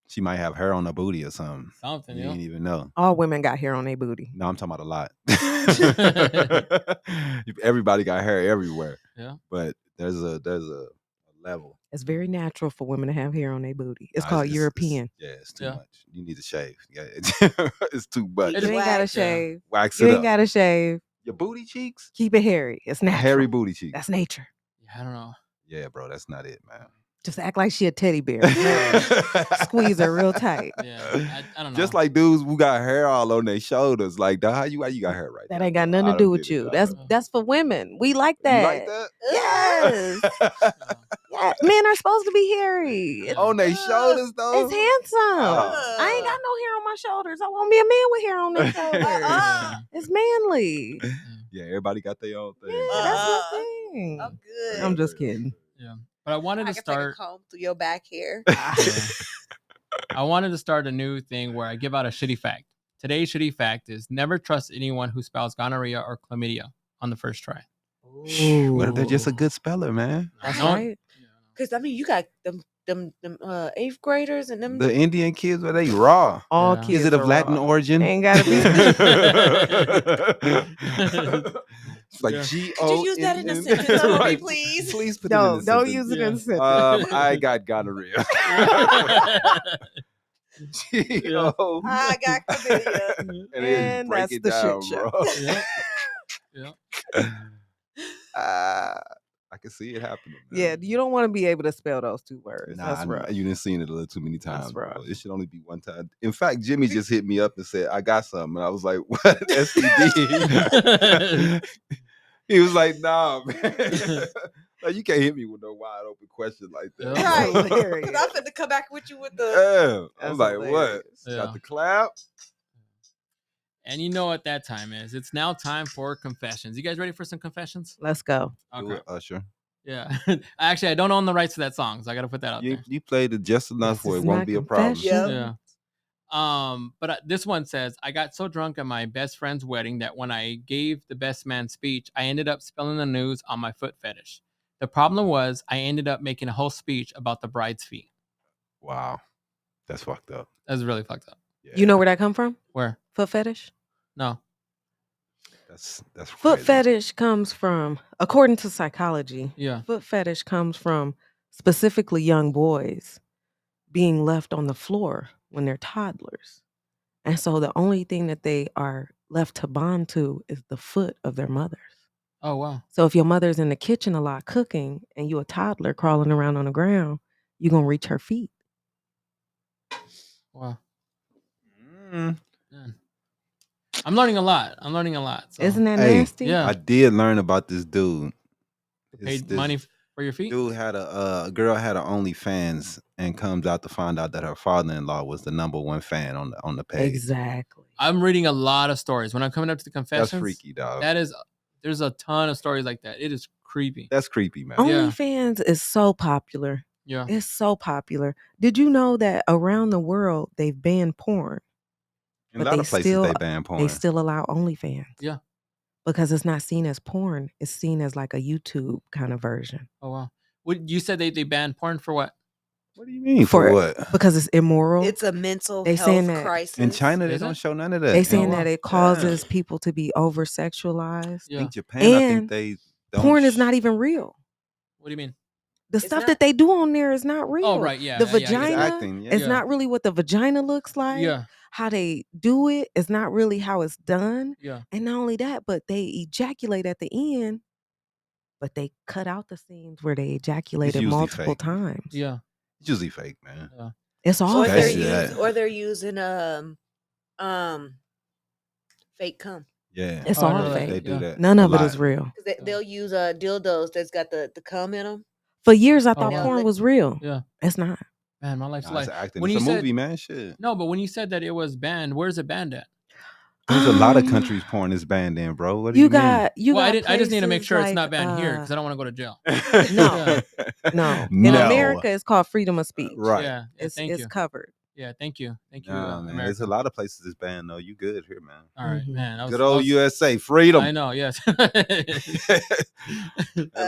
S4: She might have hair on her booty or something.
S1: Something.
S4: You
S1: Yep.
S4: didn't even know.
S2: All women got hair on their booty.
S4: No, I'm talking about a lot. Everybody got hair everywhere.
S1: Yeah.
S4: But there's a level.
S2: It's very natural for women to have hair on their booty. It's
S4: Nah,
S2: called European.
S4: It's too
S1: Yeah.
S4: much. You need to shave. Yeah, it's too much.
S2: You
S1: It's
S2: ain't gotta
S3: wax,
S2: shave.
S4: Wax
S2: You
S4: it
S2: ain't
S4: up.
S2: gotta shave.
S4: Your booty cheeks?
S2: Keep it hairy. It's natural.
S4: Hairy booty cheeks.
S2: That's nature.
S1: Yeah, I don't know.
S4: Yeah, bro, that's not it, man.
S2: Just act like she a teddy bear. Squeeze her real tight.
S1: Yeah. I don't know.
S4: Just like dudes who got hair all on their shoulders. Like, dog, why you got hair right
S2: That
S4: there,
S2: ain't got
S4: bro?
S2: nothing
S4: I
S2: to do
S4: don't
S2: with
S4: get it,
S2: you.
S4: dog.
S2: That's for women. We like
S4: You
S2: that.
S4: like that?
S2: Yes. Yeah, men are supposed to be hairy.
S1: Yeah.
S4: On their shoulders, though?
S2: It's handsome.
S4: Oh.
S2: I ain't got no hair on my shoulders. I want me a man with hair on their shoulders.
S1: Yeah.
S2: It's manly.
S4: Yeah, everybody got their own thing.
S2: Yeah,
S4: bro.
S2: that's my thing.
S3: I'm good.
S2: I'm just kidding.
S1: Yeah. But I wanted
S3: I
S1: to
S3: can
S1: start.
S3: take a comb through your back hair.
S1: I wanted to start a new thing where I give out a shitty fact. Today's shitty fact is never trust anyone who spells gonorrhea or chlamydia on the first try.
S4: What if they're just a good speller, man?
S2: That's
S1: Don't-
S2: right.
S3: Cause I mean you got them 8th graders and them
S4: The Indian kids, are they raw?
S2: All
S1: Yeah.
S2: kids
S4: Is it of
S2: are
S4: Latin
S2: raw.
S4: origin?
S2: Ain't gotta be.
S4: It's like
S1: Yeah.
S4: G
S3: Could
S4: O.
S3: you use that in a sentence for me, please?
S4: Please put it in
S2: No,
S4: a
S2: don't
S4: sentence.
S2: use it
S1: Yeah.
S2: in a sentence.
S4: I got gonorrhea. G O.
S3: I got chlamydia.
S4: And
S2: And
S4: then break
S2: that's
S4: it
S2: the shit
S4: down,
S2: show.
S4: bro.
S1: Yeah.
S4: I can see it happening.
S2: Yeah,
S4: man.
S2: you don't want to be able to spell those two words.
S4: Nah,
S2: That's
S4: I know.
S2: right.
S4: You didn't seen it a little too many
S2: That's
S4: times, bro.
S2: rough.
S4: It should only be one time. In fact, Jimmy just hit me up and said, "I got something," and I was like, "What? STD?" He was like, "Nah, man. Like, you can't hit me with no wide open question like that."
S1: Yeah.
S3: Right.
S2: That's hilarious.
S3: Cause I'm finna come back with you with the
S4: Yeah. I
S2: That's
S4: was like,
S2: hilarious.
S4: "What?
S1: Yeah.
S4: Got the clap?"
S1: And you know what that time is. It's now time for confessions. You guys ready for some confessions?
S2: Let's go.
S4: Do
S1: Okay.
S4: it, Usher.
S1: Yeah. Actually, I don't own the rights to that song, so I got to put that out there.
S4: You played it just enough
S2: This
S4: where it
S2: is
S4: won't
S2: my
S4: be a problem.
S3: confession.
S1: Yeah. But this one says, I got so drunk at my best friend's wedding that when I gave the best man speech, I ended up spilling the news on my foot fetish. The problem was I ended up making a whole speech about the bride's feet.
S4: Wow, that's fucked up.
S1: That's really fucked up.
S4: Yeah,
S2: You know where that come from?
S1: Where?
S2: Foot fetish?
S1: No.
S4: that's
S2: Foot
S4: crazy.
S2: fetish comes from, according to psychology,
S1: Yeah.
S2: foot fetish comes from specifically young boys being left on the floor when they're toddlers. And so the only thing that they are left to bond to is the foot of their mothers.
S1: Oh, wow.
S2: So if your mother's in the kitchen a lot cooking and you a toddler crawling around on the ground, you're going to reach her feet.
S1: Wow.
S4: Mm.
S1: Man. I'm learning a lot. So.
S2: Isn't that
S4: Hey,
S2: nasty?
S1: Yeah.
S4: I did learn about this dude.
S1: Paid
S4: This
S1: money for your feet?
S4: Dude had a girl had an OnlyFans and comes out to find out that her father-in-law was the #1 fan on the page.
S2: Exactly.
S1: I'm reading a lot of stories. When I'm coming up to the
S4: That's
S1: confessions,
S4: freaky, dog.
S1: that is There's a ton of stories like that. It is creepy.
S4: That's creepy, man.
S1: Yeah.
S2: OnlyFans is so popular.
S1: Yeah.
S2: It's so popular. Did you know that around the world they've banned porn,
S4: In a
S2: but
S4: lot
S2: they
S4: of places
S2: still
S4: they ban porn.
S2: they still allow OnlyFans?
S1: Yeah.
S2: Because it's not seen as porn. It's seen as like a YouTube kind of version.
S1: Oh wow. What you said they banned porn for what?
S4: What do you mean for
S2: For-
S4: what?
S2: Because it's immoral.
S3: It's a mental
S2: They
S3: health
S2: saying that-
S3: crisis.
S4: In China, they
S1: Is
S4: don't
S1: it?
S4: show none of that.
S2: They saying
S1: wow.
S2: that it causes people to be over sexualized.
S1: Yeah.
S4: I think Japan, I think
S2: And
S4: they don't.
S2: Porn is not even real.
S1: What do you mean?
S2: The
S3: It's
S2: stuff
S3: not-
S2: that they do on there is not real.
S1: Oh right, yeah.
S2: The
S1: yeah, I get
S2: vagina
S1: that.
S4: acting, yeah.
S2: is
S1: Yeah.
S2: not really what the vagina looks like.
S1: Yeah.
S2: How they do it is not really how it's done.
S1: Yeah.
S2: And not only that, but they ejaculate at the end, but they cut out the scenes where they ejaculated
S4: usually
S2: multiple
S4: fake.
S2: times.
S1: Yeah.
S4: It's usually fake, man.
S2: It's all
S3: Or
S4: That's
S3: they're,
S2: fake.
S4: it.
S3: or they're using fake cum.
S4: Yeah.
S2: It's
S1: Oh,
S2: all
S1: I know that.
S2: fake.
S4: They do
S1: Yeah.
S4: that.
S2: None
S4: a
S2: of it
S4: lot.
S2: is real.
S3: 'Cause they'll use dildos that's got the cum in them.
S2: For years, I
S1: Oh,
S2: thought
S1: wow.
S2: porn was real.
S1: Yeah.
S2: It's not.
S1: Man, my life's
S4: Nah, it's
S1: like
S4: acting.
S1: when
S4: It's
S1: you
S4: a
S1: said
S4: movie, man. Shit.
S1: no, but when you said that it was banned, where's it banned at?
S4: There's a lot of
S2: Um,
S4: countries porn is banned in, bro. What do you
S2: You got you
S1: well,
S2: got
S1: I just need to make
S2: places
S1: sure it's not
S2: like,
S1: banned here because I don't want to go to jail.
S4: mean?
S2: No. No. In
S4: No.
S2: America, it's called freedom of speech.
S4: Right.
S1: Yeah.
S2: It's
S1: Thank you.
S2: covered.
S1: Yeah. Thank you. Thank you,
S4: Nah, man.
S1: America.
S4: There's a lot of places it's banned, though. You good here, man.
S1: All right,
S2: Mhm.
S1: man.
S4: Good old USA. Freedom.
S1: I know. Yes.
S4: At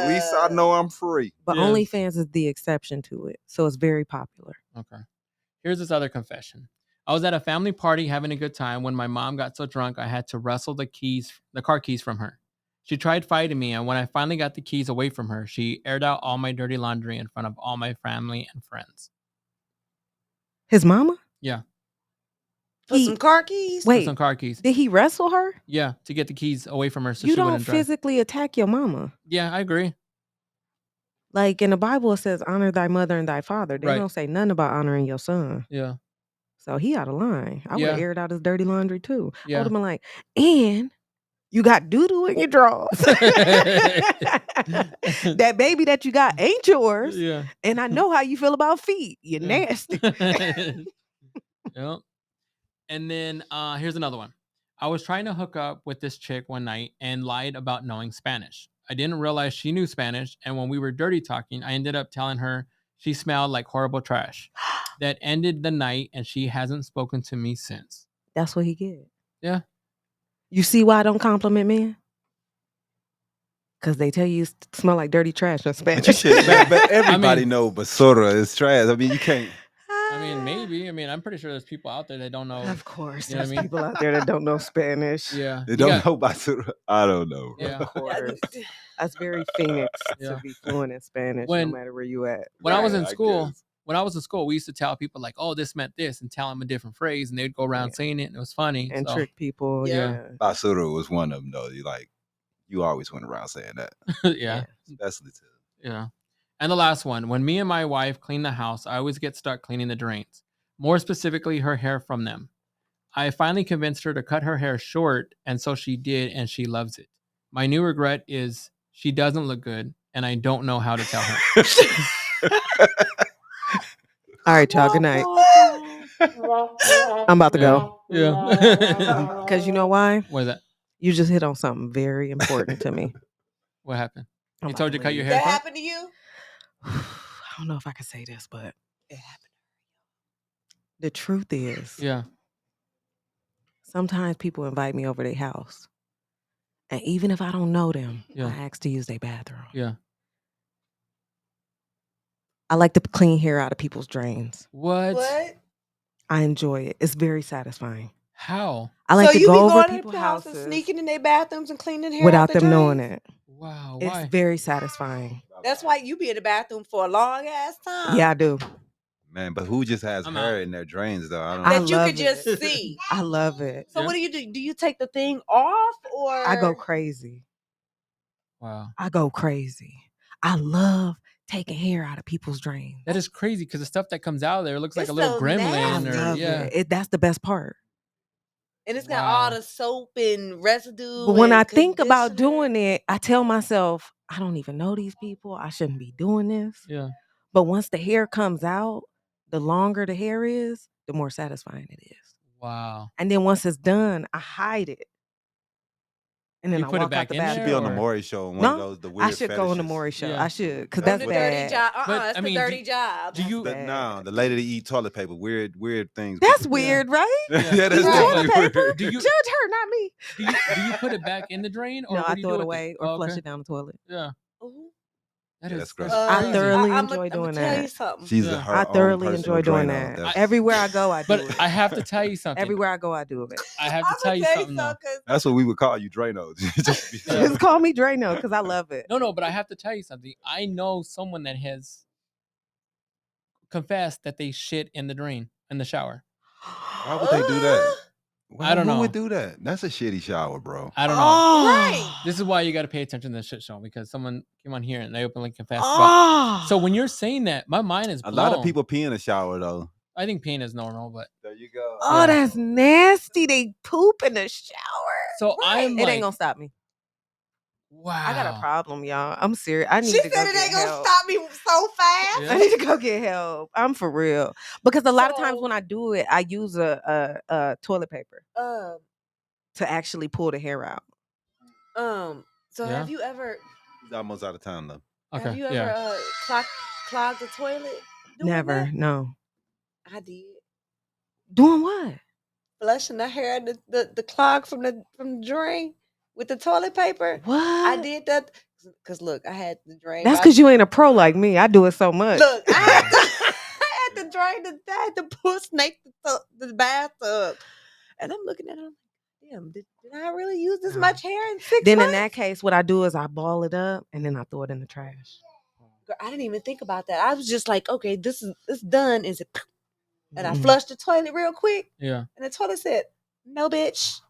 S4: least I know I'm free.
S2: But
S1: Yeah.
S2: OnlyFans is the exception to it. So it's very popular.
S1: Okay. Here's this other confession. I was at a family party having a good time when my mom got so drunk I had to wrestle the car keys from her. She tried fighting me, and when I finally got the keys away from her, she aired out all my dirty laundry in front of all my family and friends.
S2: His mama?
S1: Yeah.
S3: For
S2: He-
S3: some car keys.
S1: For
S2: Wait,
S1: some car keys.
S2: did he wrestle her?
S1: Yeah, to get the keys away from her so
S2: You
S1: she
S2: don't
S1: wouldn't drive.
S2: physically attack your mama.
S1: Yeah, I agree.
S2: Like in the Bible, it says, honor thy mother and thy father. They
S1: Right.
S2: don't say nothing about honoring your son.
S1: Yeah.
S2: So he out of line. I would have
S1: Yeah.
S2: aired out his dirty laundry too. I
S1: Yeah.
S2: would have been like, and you got doo-doo in your drawers. That baby that you got ain't yours.
S1: Yeah.
S2: And I know how you feel about feet. You're
S1: Yeah.
S2: nasty.
S1: Yep. And then here's another one. I was trying to hook up with this chick one night and lied about knowing Spanish. I didn't realize she knew Spanish, and when we were dirty talking, I ended up telling her she smelled like horrible trash. That ended the night, and she hasn't spoken to me since.
S2: That's what he get.
S1: Yeah.
S2: You see why I don't compliment men? Because they tell you smell like dirty trash in
S4: But you
S2: Spanish.
S4: should. But everybody
S1: mean-
S4: know basura is trash. I mean, you can't.
S1: I mean, maybe. I mean, I'm pretty sure there's people out there that don't know.
S2: Of course.
S1: You know what I
S2: There's
S1: mean?
S2: people out there that don't know Spanish.
S1: Yeah.
S4: They
S1: You
S4: don't
S1: got-
S4: know basura. I don't know. Bro.
S1: Yeah.
S2: Of course. That's very Phoenix
S1: Yeah.
S2: to be fluent in Spanish
S1: When-
S2: no matter where you at.
S1: When I was
S4: Right,
S1: in
S4: I
S1: school,
S4: guess.
S1: we used to tell people like, "Oh, this meant this," and tell them a different phrase, and they'd go around
S2: Yeah.
S1: saying it, and it was funny.
S2: And
S1: so,
S2: trick people.
S3: Yeah.
S2: Yeah.
S4: Basura was one of them, though. You always went around saying that,
S1: yeah.
S4: especially to.
S1: Yeah. And the last one, when me and my wife clean the house, I always get stuck cleaning the drains, more specifically her hair from them. I finally convinced her to cut her hair short, and so she did, and she loves it. My new regret is she doesn't look good, and I don't know how to tell her.
S2: All right, y'all. Good night. I'm about to go.
S1: Yeah.
S2: Because you know why?
S1: What is that?
S2: You just hit on something very important to me.
S1: What happened?
S2: I'm
S1: He
S2: about
S1: told you to cut your
S2: leave.
S1: hair
S3: That
S1: short?
S3: happened to you?
S2: I don't know if I can say this, but
S3: It happened.
S2: the truth is,
S1: Yeah.
S2: sometimes people invite me over their house. And even if I don't know them,
S1: Yeah.
S2: I ask to use their bathroom.
S1: Yeah.
S2: I like to clean hair out of people's drains.
S1: What?
S3: What?
S2: I enjoy it. It's very satisfying.
S1: How?
S2: I like
S3: so
S2: to
S3: you
S2: go
S3: be
S2: over
S3: going to
S2: people's
S3: the house
S2: houses
S3: and sneaking in their bathrooms and cleaning hair
S2: without
S3: out the
S2: them knowing
S3: drains?
S2: it.
S1: Wow. Why?
S2: It's very satisfying.
S3: That's why you be in the bathroom for a long ass time.
S2: Yeah, I do.
S4: Man, but who just has
S1: I'm
S4: hair
S1: out.
S4: in their drains though? I don't
S2: I
S3: That you
S2: love
S3: could just
S2: it.
S3: see.
S2: I love it.
S3: So
S1: Yeah.
S3: what do you do? Do you take the thing off or
S2: I go crazy.
S1: Wow.
S2: I go crazy. I love taking hair out of people's drains.
S1: That is crazy because the stuff that comes out of there looks like
S3: It's
S1: a little
S3: so
S2: I
S1: gremlin
S3: nasty.
S1: or
S2: love
S1: yeah.
S2: it. That's the best part.
S3: and it's got
S1: Wow.
S3: all the soap and residue.
S2: But when
S3: and
S2: I think about
S3: conditioner.
S2: doing it, I tell myself, I don't even know these people. I shouldn't be doing this.
S1: Yeah.
S2: But once the hair comes out, the longer the hair is, the more satisfying it is.
S1: Wow.
S2: And then once it's done, I hide it. and then
S1: You
S2: I
S1: put it
S2: walk
S1: back
S2: out the
S1: in there,
S4: Should
S2: bathroom.
S4: be on the
S1: or-
S4: Maury show. On one
S2: No,
S4: of those, the weird
S2: I should go on the
S4: fetishes.
S2: Maury show.
S1: Yeah.
S2: I should, because
S3: From
S2: that's
S3: the dirty
S2: bad.
S3: job.
S1: But,
S3: That's
S1: I mean,
S3: the
S1: do-
S3: dirty job.
S1: do you-
S2: That's
S4: No,
S2: bad.
S4: the lady that eat toilet paper. Weird things.
S2: That's
S4: people do.
S2: weird, right?
S4: Yeah, that's
S1: Right.
S4: definitely
S2: Toilet paper?
S4: weird.
S1: Do you-
S2: Judge her, not me.
S1: Do you put it back in the drain, or
S2: No,
S1: what
S2: I
S1: do you
S2: throw
S1: do
S2: it
S1: with
S2: away or
S1: Oh,
S2: flush
S1: okay.
S2: it down the toilet.
S1: Yeah,
S3: Ooh.
S1: that
S4: Yeah,
S1: is
S4: that's gross.
S2: I
S1: crazy.
S2: thoroughly
S3: I'ma
S2: enjoy doing
S3: tell you
S2: that.
S3: something.
S4: She's
S1: Yeah.
S4: her
S2: I
S4: own
S2: thoroughly
S4: personal
S2: enjoy doing
S4: Drano.
S2: that.
S4: That's,
S2: Everywhere I go, I do
S1: But
S2: it.
S1: I have to tell you something.
S2: Everywhere I go, I do it.
S1: I have to tell you something though.
S4: that's what we would call you, Drano. Just be-
S1: Yeah.
S2: Just call me Drano because I love it.
S1: No, but I have to tell you something. I know someone that has confessed that they shit in the drain in the shower.
S4: Why would they do that?
S1: I don't
S4: Who
S1: know.
S4: would do that? That's a shitty shower, bro.
S1: I don't know.
S2: Oh,
S1: This is why you got to pay attention to this shit show, because someone came on here and they openly confessed.
S2: Oh.
S1: So when you're saying that, my mind is
S4: A
S1: blown.
S4: lot of people pee in the shower though.
S1: I think pain is normal, but
S4: There you go.
S2: Oh,
S1: Yeah.
S2: that's nasty. They poop in the shower.
S1: so I'm
S2: It
S1: like,
S2: ain't gonna stop me.
S1: wow.
S2: I got a problem, y'all. I'm serious. I need
S3: She
S2: to go
S3: said it
S2: get
S3: ain't gonna
S2: help.
S3: stop me so fast.
S1: Yeah.
S2: I need to go get help. I'm for real. Because a lot of times
S3: So-
S2: when I do it, I use a toilet paper
S3: Um,
S2: to actually pull the hair out.
S3: So
S1: Yeah.
S3: have you ever
S4: He's almost out of time though.
S1: Okay.
S3: have you ever
S1: Yeah.
S3: clogged the toilet? doing
S2: Never.
S3: that?
S2: No.
S3: I did.
S2: Doing what?
S3: Flushing the hair, the clog from the drain with the toilet paper.
S2: What?
S3: I did that because look, I had the drain.
S2: That's
S3: by-
S2: because you ain't a pro like me. I do it so much.
S3: Look, I had to, I had to drain I had to pull snake the bathtub, and I'm looking at it. I'm like, damn, did I really use this
S2: No.
S3: much hair in 6
S2: Then
S3: months?
S2: in that case, what I do is I ball it up and then I throw it in the trash.
S3: Girl, I didn't even think about that. I was just like, okay, it's done. Is it? And I
S2: Mm.
S3: flushed the toilet real quick,
S1: Yeah.
S3: and the toilet said, "No, bitch."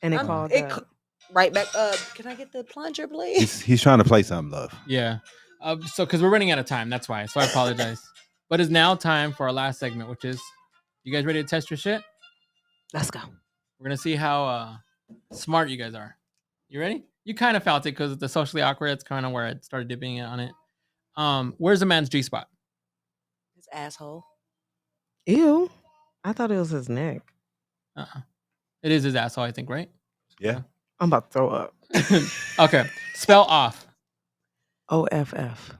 S2: And it
S3: I'm-
S2: called
S3: it
S2: up.
S3: c- right back. Can I get the plunger, please?
S4: He's trying to play something, love.
S1: Yeah. So because we're running out of time, that's why. So I apologize. But it's now time for our last segment, which is, you guys ready to test your shit?
S2: Let's go.
S1: We're gonna see how smart you guys are. You ready? You kind of felt it because the socially awkward. It's kind of where I started dipping on it. Where's a man's G spot?
S3: This asshole.
S2: Ew. I thought it was his neck.
S1: It is his asshole, I think, right?
S4: Yeah.
S2: I'm about to throw up.
S1: Okay. Spell off.
S2: OFF.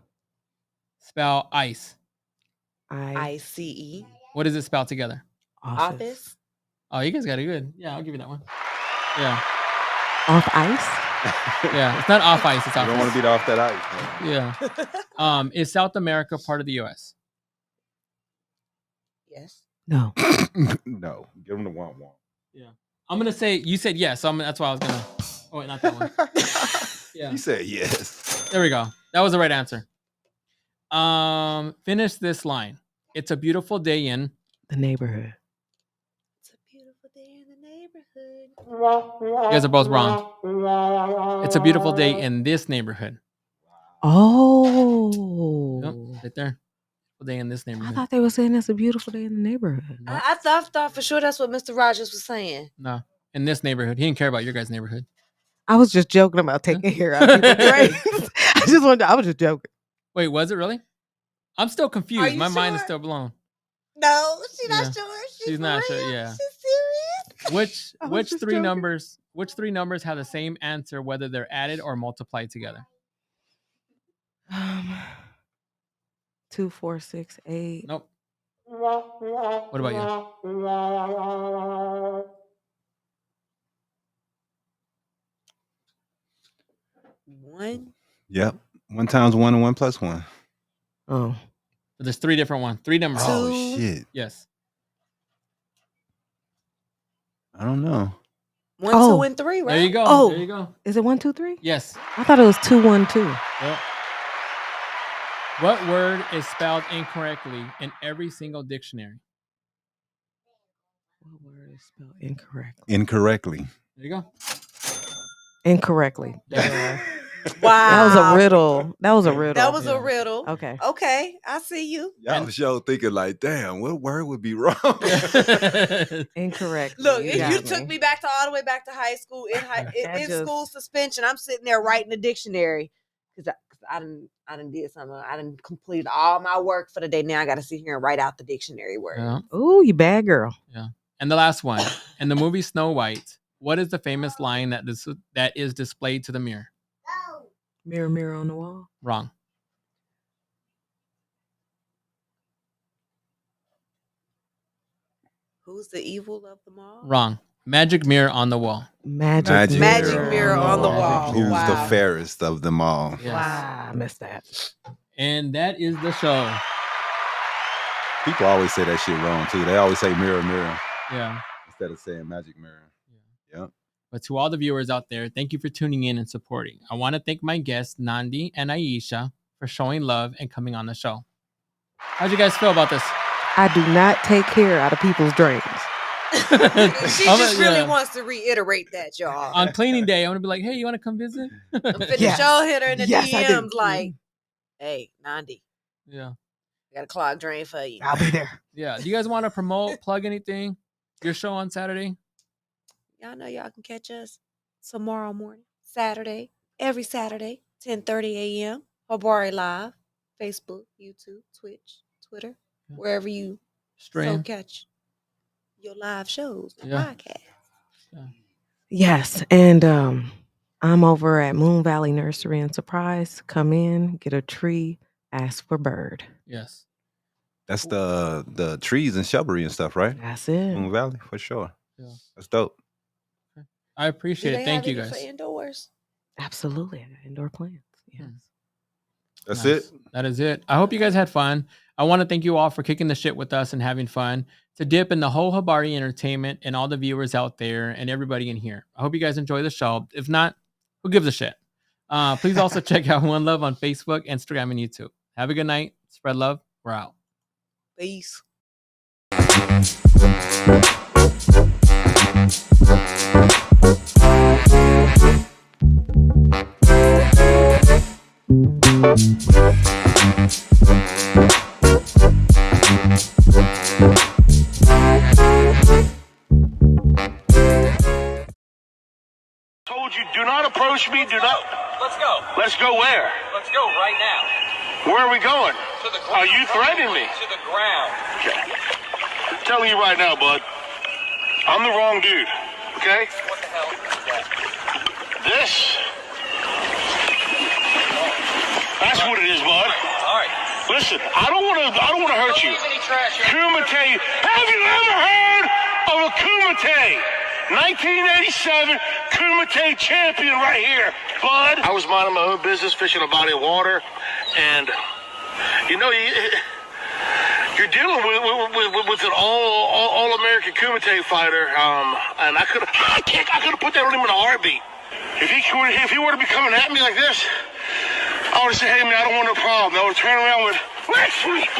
S1: Spell ice.
S3: ICE.
S1: What does it spell together?
S3: Office.
S1: Oh, you guys got it good. Yeah, I'll give you that one. Yeah.
S2: Off ice?
S1: Yeah. It's not off ice. It's
S4: You
S1: off
S4: don't want
S1: ice.
S4: to beat off that ice. Man.
S1: Yeah. Is South America part of the U.S.?
S3: Yes.
S2: No.
S4: No, give him the one.
S1: I'm gonna say you said yes. So that's why I was gonna. Oh wait, not that one. Yeah.
S4: He said yes.
S1: There we go. That was the right answer. Finish this line. It's a beautiful day in.
S2: The neighborhood.
S3: It's a beautiful day in the neighborhood.
S1: You guys are both wrong. It's a beautiful day in this neighborhood.
S2: Oh.
S1: Yep, right there. Beautiful day in this
S2: I
S1: neighborhood.
S2: thought they were saying it's a beautiful day in the neighborhood.
S3: I thought for sure that's what Mr. Rogers was saying.
S1: No, in this neighborhood. He didn't care about your guys' neighborhood.
S2: I was just joking about taking hair out of people's brains. I was just joking.
S1: Wait, was it really? I'm still confused.
S3: you
S1: My mind is
S3: sure?
S1: still blown.
S3: No, she's
S1: Yeah.
S3: not sure.
S1: She's
S3: for
S1: not sure,
S3: real?
S1: yeah.
S3: She's serious.
S1: Which
S2: I was
S1: which
S2: just
S1: three
S2: joking.
S1: numbers? Which three numbers have the same answer whether they're added or multiplied together?
S2: 2, 4, 6, 8.
S1: Nope. What about you?
S3: One.
S4: Yep. 1 times 1 and 1 plus 1.
S2: Oh.
S1: But there's three different ones. Three numbers.
S4: Oh
S3: Two.
S4: shit.
S1: Yes.
S4: I don't know.
S3: 1,
S2: Oh.
S3: 2, and 3, right?
S1: There you go.
S2: Oh.
S1: There you go.
S2: Is it 1, 2, 3?
S1: Yes.
S2: I thought it was 2, 1, 2.
S1: Yep. What word is spelled incorrectly in every single dictionary?
S2: What word is spelled incorrectly?
S4: Incorrectly.
S1: There you go.
S2: Incorrectly.
S1: Yeah.
S3: Wow.
S2: That was a riddle. That was a riddle.
S3: That was
S1: Yeah.
S3: a riddle.
S2: Okay.
S3: Okay, I see you.
S4: Y'all was sure thinking like, damn, what word would be wrong?
S2: Incorrectly.
S3: Look,
S2: You
S3: you
S2: got
S3: took me back to all the way back to high school.
S2: That
S3: In
S2: just-
S3: school suspension, I'm sitting there writing the dictionary because I done did something. I done completed all my work for the day. Now I got to sit here and write out the dictionary word.
S1: Yeah.
S2: Ooh, you bad girl.
S1: And the last one. In the movie Snow White, What is the famous line that is displayed to the mirror?
S2: Mirror, mirror on the wall.
S1: Wrong.
S3: Who's the evil of them all?
S1: Wrong. Magic mirror on the wall.
S2: Magic
S3: mirror on the wall.
S4: Who's the
S3: Wow.
S4: fairest of them all?
S1: Yes.
S2: Wow, I missed that.
S1: And that is the show.
S4: People always say that shit wrong too. They always say mirror, mirror
S1: Yeah.
S4: instead of saying magic mirror. Yep.
S1: But to all the viewers out there, thank you for tuning in and supporting. I want to thank my guests, Nandi and Aisha, for showing love and coming on the show. How'd you guys feel about this?
S2: I do not take care out of people's dreams.
S3: She just really
S1: Yeah.
S3: wants to reiterate that, y'all.
S1: On cleaning day, I want to be like, hey, you want to come visit?
S3: I'm finna
S2: Yes.
S3: show hit her in the
S2: Yes, I do.
S3: DMs like, hey, Nandi,
S1: Yeah.
S3: I got a clog drain for you.
S2: I'll be there.
S1: Yeah. Do you guys want to plug anything? Your show on Saturday?
S3: Y'all know y'all can catch us tomorrow morning, Saturday, every Saturday, 10:30 a.m. Habari Live, Facebook, YouTube, Twitch, Twitter,
S1: Yeah.
S3: wherever you so
S1: Stream.
S3: catch your live shows and
S1: Yeah.
S3: podcasts.
S2: Yes, and I'm over at Moon Valley Nursery and Surprise. Come in, get a tree, ask for bird.
S1: Yes.
S4: That's the trees and shrubbery and stuff, right?
S2: That's it.
S4: Moon Valley for sure.
S1: Yeah.
S4: That's dope.
S1: I
S3: Do
S1: appreciate
S3: they
S1: it. Thank
S3: have
S1: you
S3: any
S1: guys.
S3: for indoors?
S2: Absolutely. I got indoor plants. Yes.
S4: That's
S1: Nice.
S4: it.
S1: That is it. I hope you guys had fun. I want to thank you all for kicking the shit with us and having fun. To dip in the whole Habari Entertainment and all the viewers out there and everybody in here. I hope you guys enjoy the show. If not, who gives a shit? Please also check out One Love on Facebook, Instagram, and YouTube. Have a good night. Spread love. We're out.
S3: Peace.
S6: Told you, do not approach me. Do not.
S7: Let's go.
S6: Let's go where?
S7: Let's go right now.
S6: Where are we going?
S7: To the
S6: Are
S7: ground.
S6: you threatening me?
S7: To the ground.
S6: Okay. I'm telling you right now, bud. I'm the wrong dude. Okay?
S7: What the hell is that?
S6: This. That's what it is, bud.
S7: All right.
S6: Listen, I don't want to hurt
S7: Don't
S6: you.
S7: leave any trash here.
S6: Kumite. Have you ever heard of a Kumite? 1987 Kumite champion right here, bud. I was minding my own business, fishing a body of water, and you know you're dealing with an all American Kumite fighter, and I could have put that on him in a heartbeat. If he were to be coming at me like this, I would have said, hey man, I don't want no problem. I would turn around with leg sweep.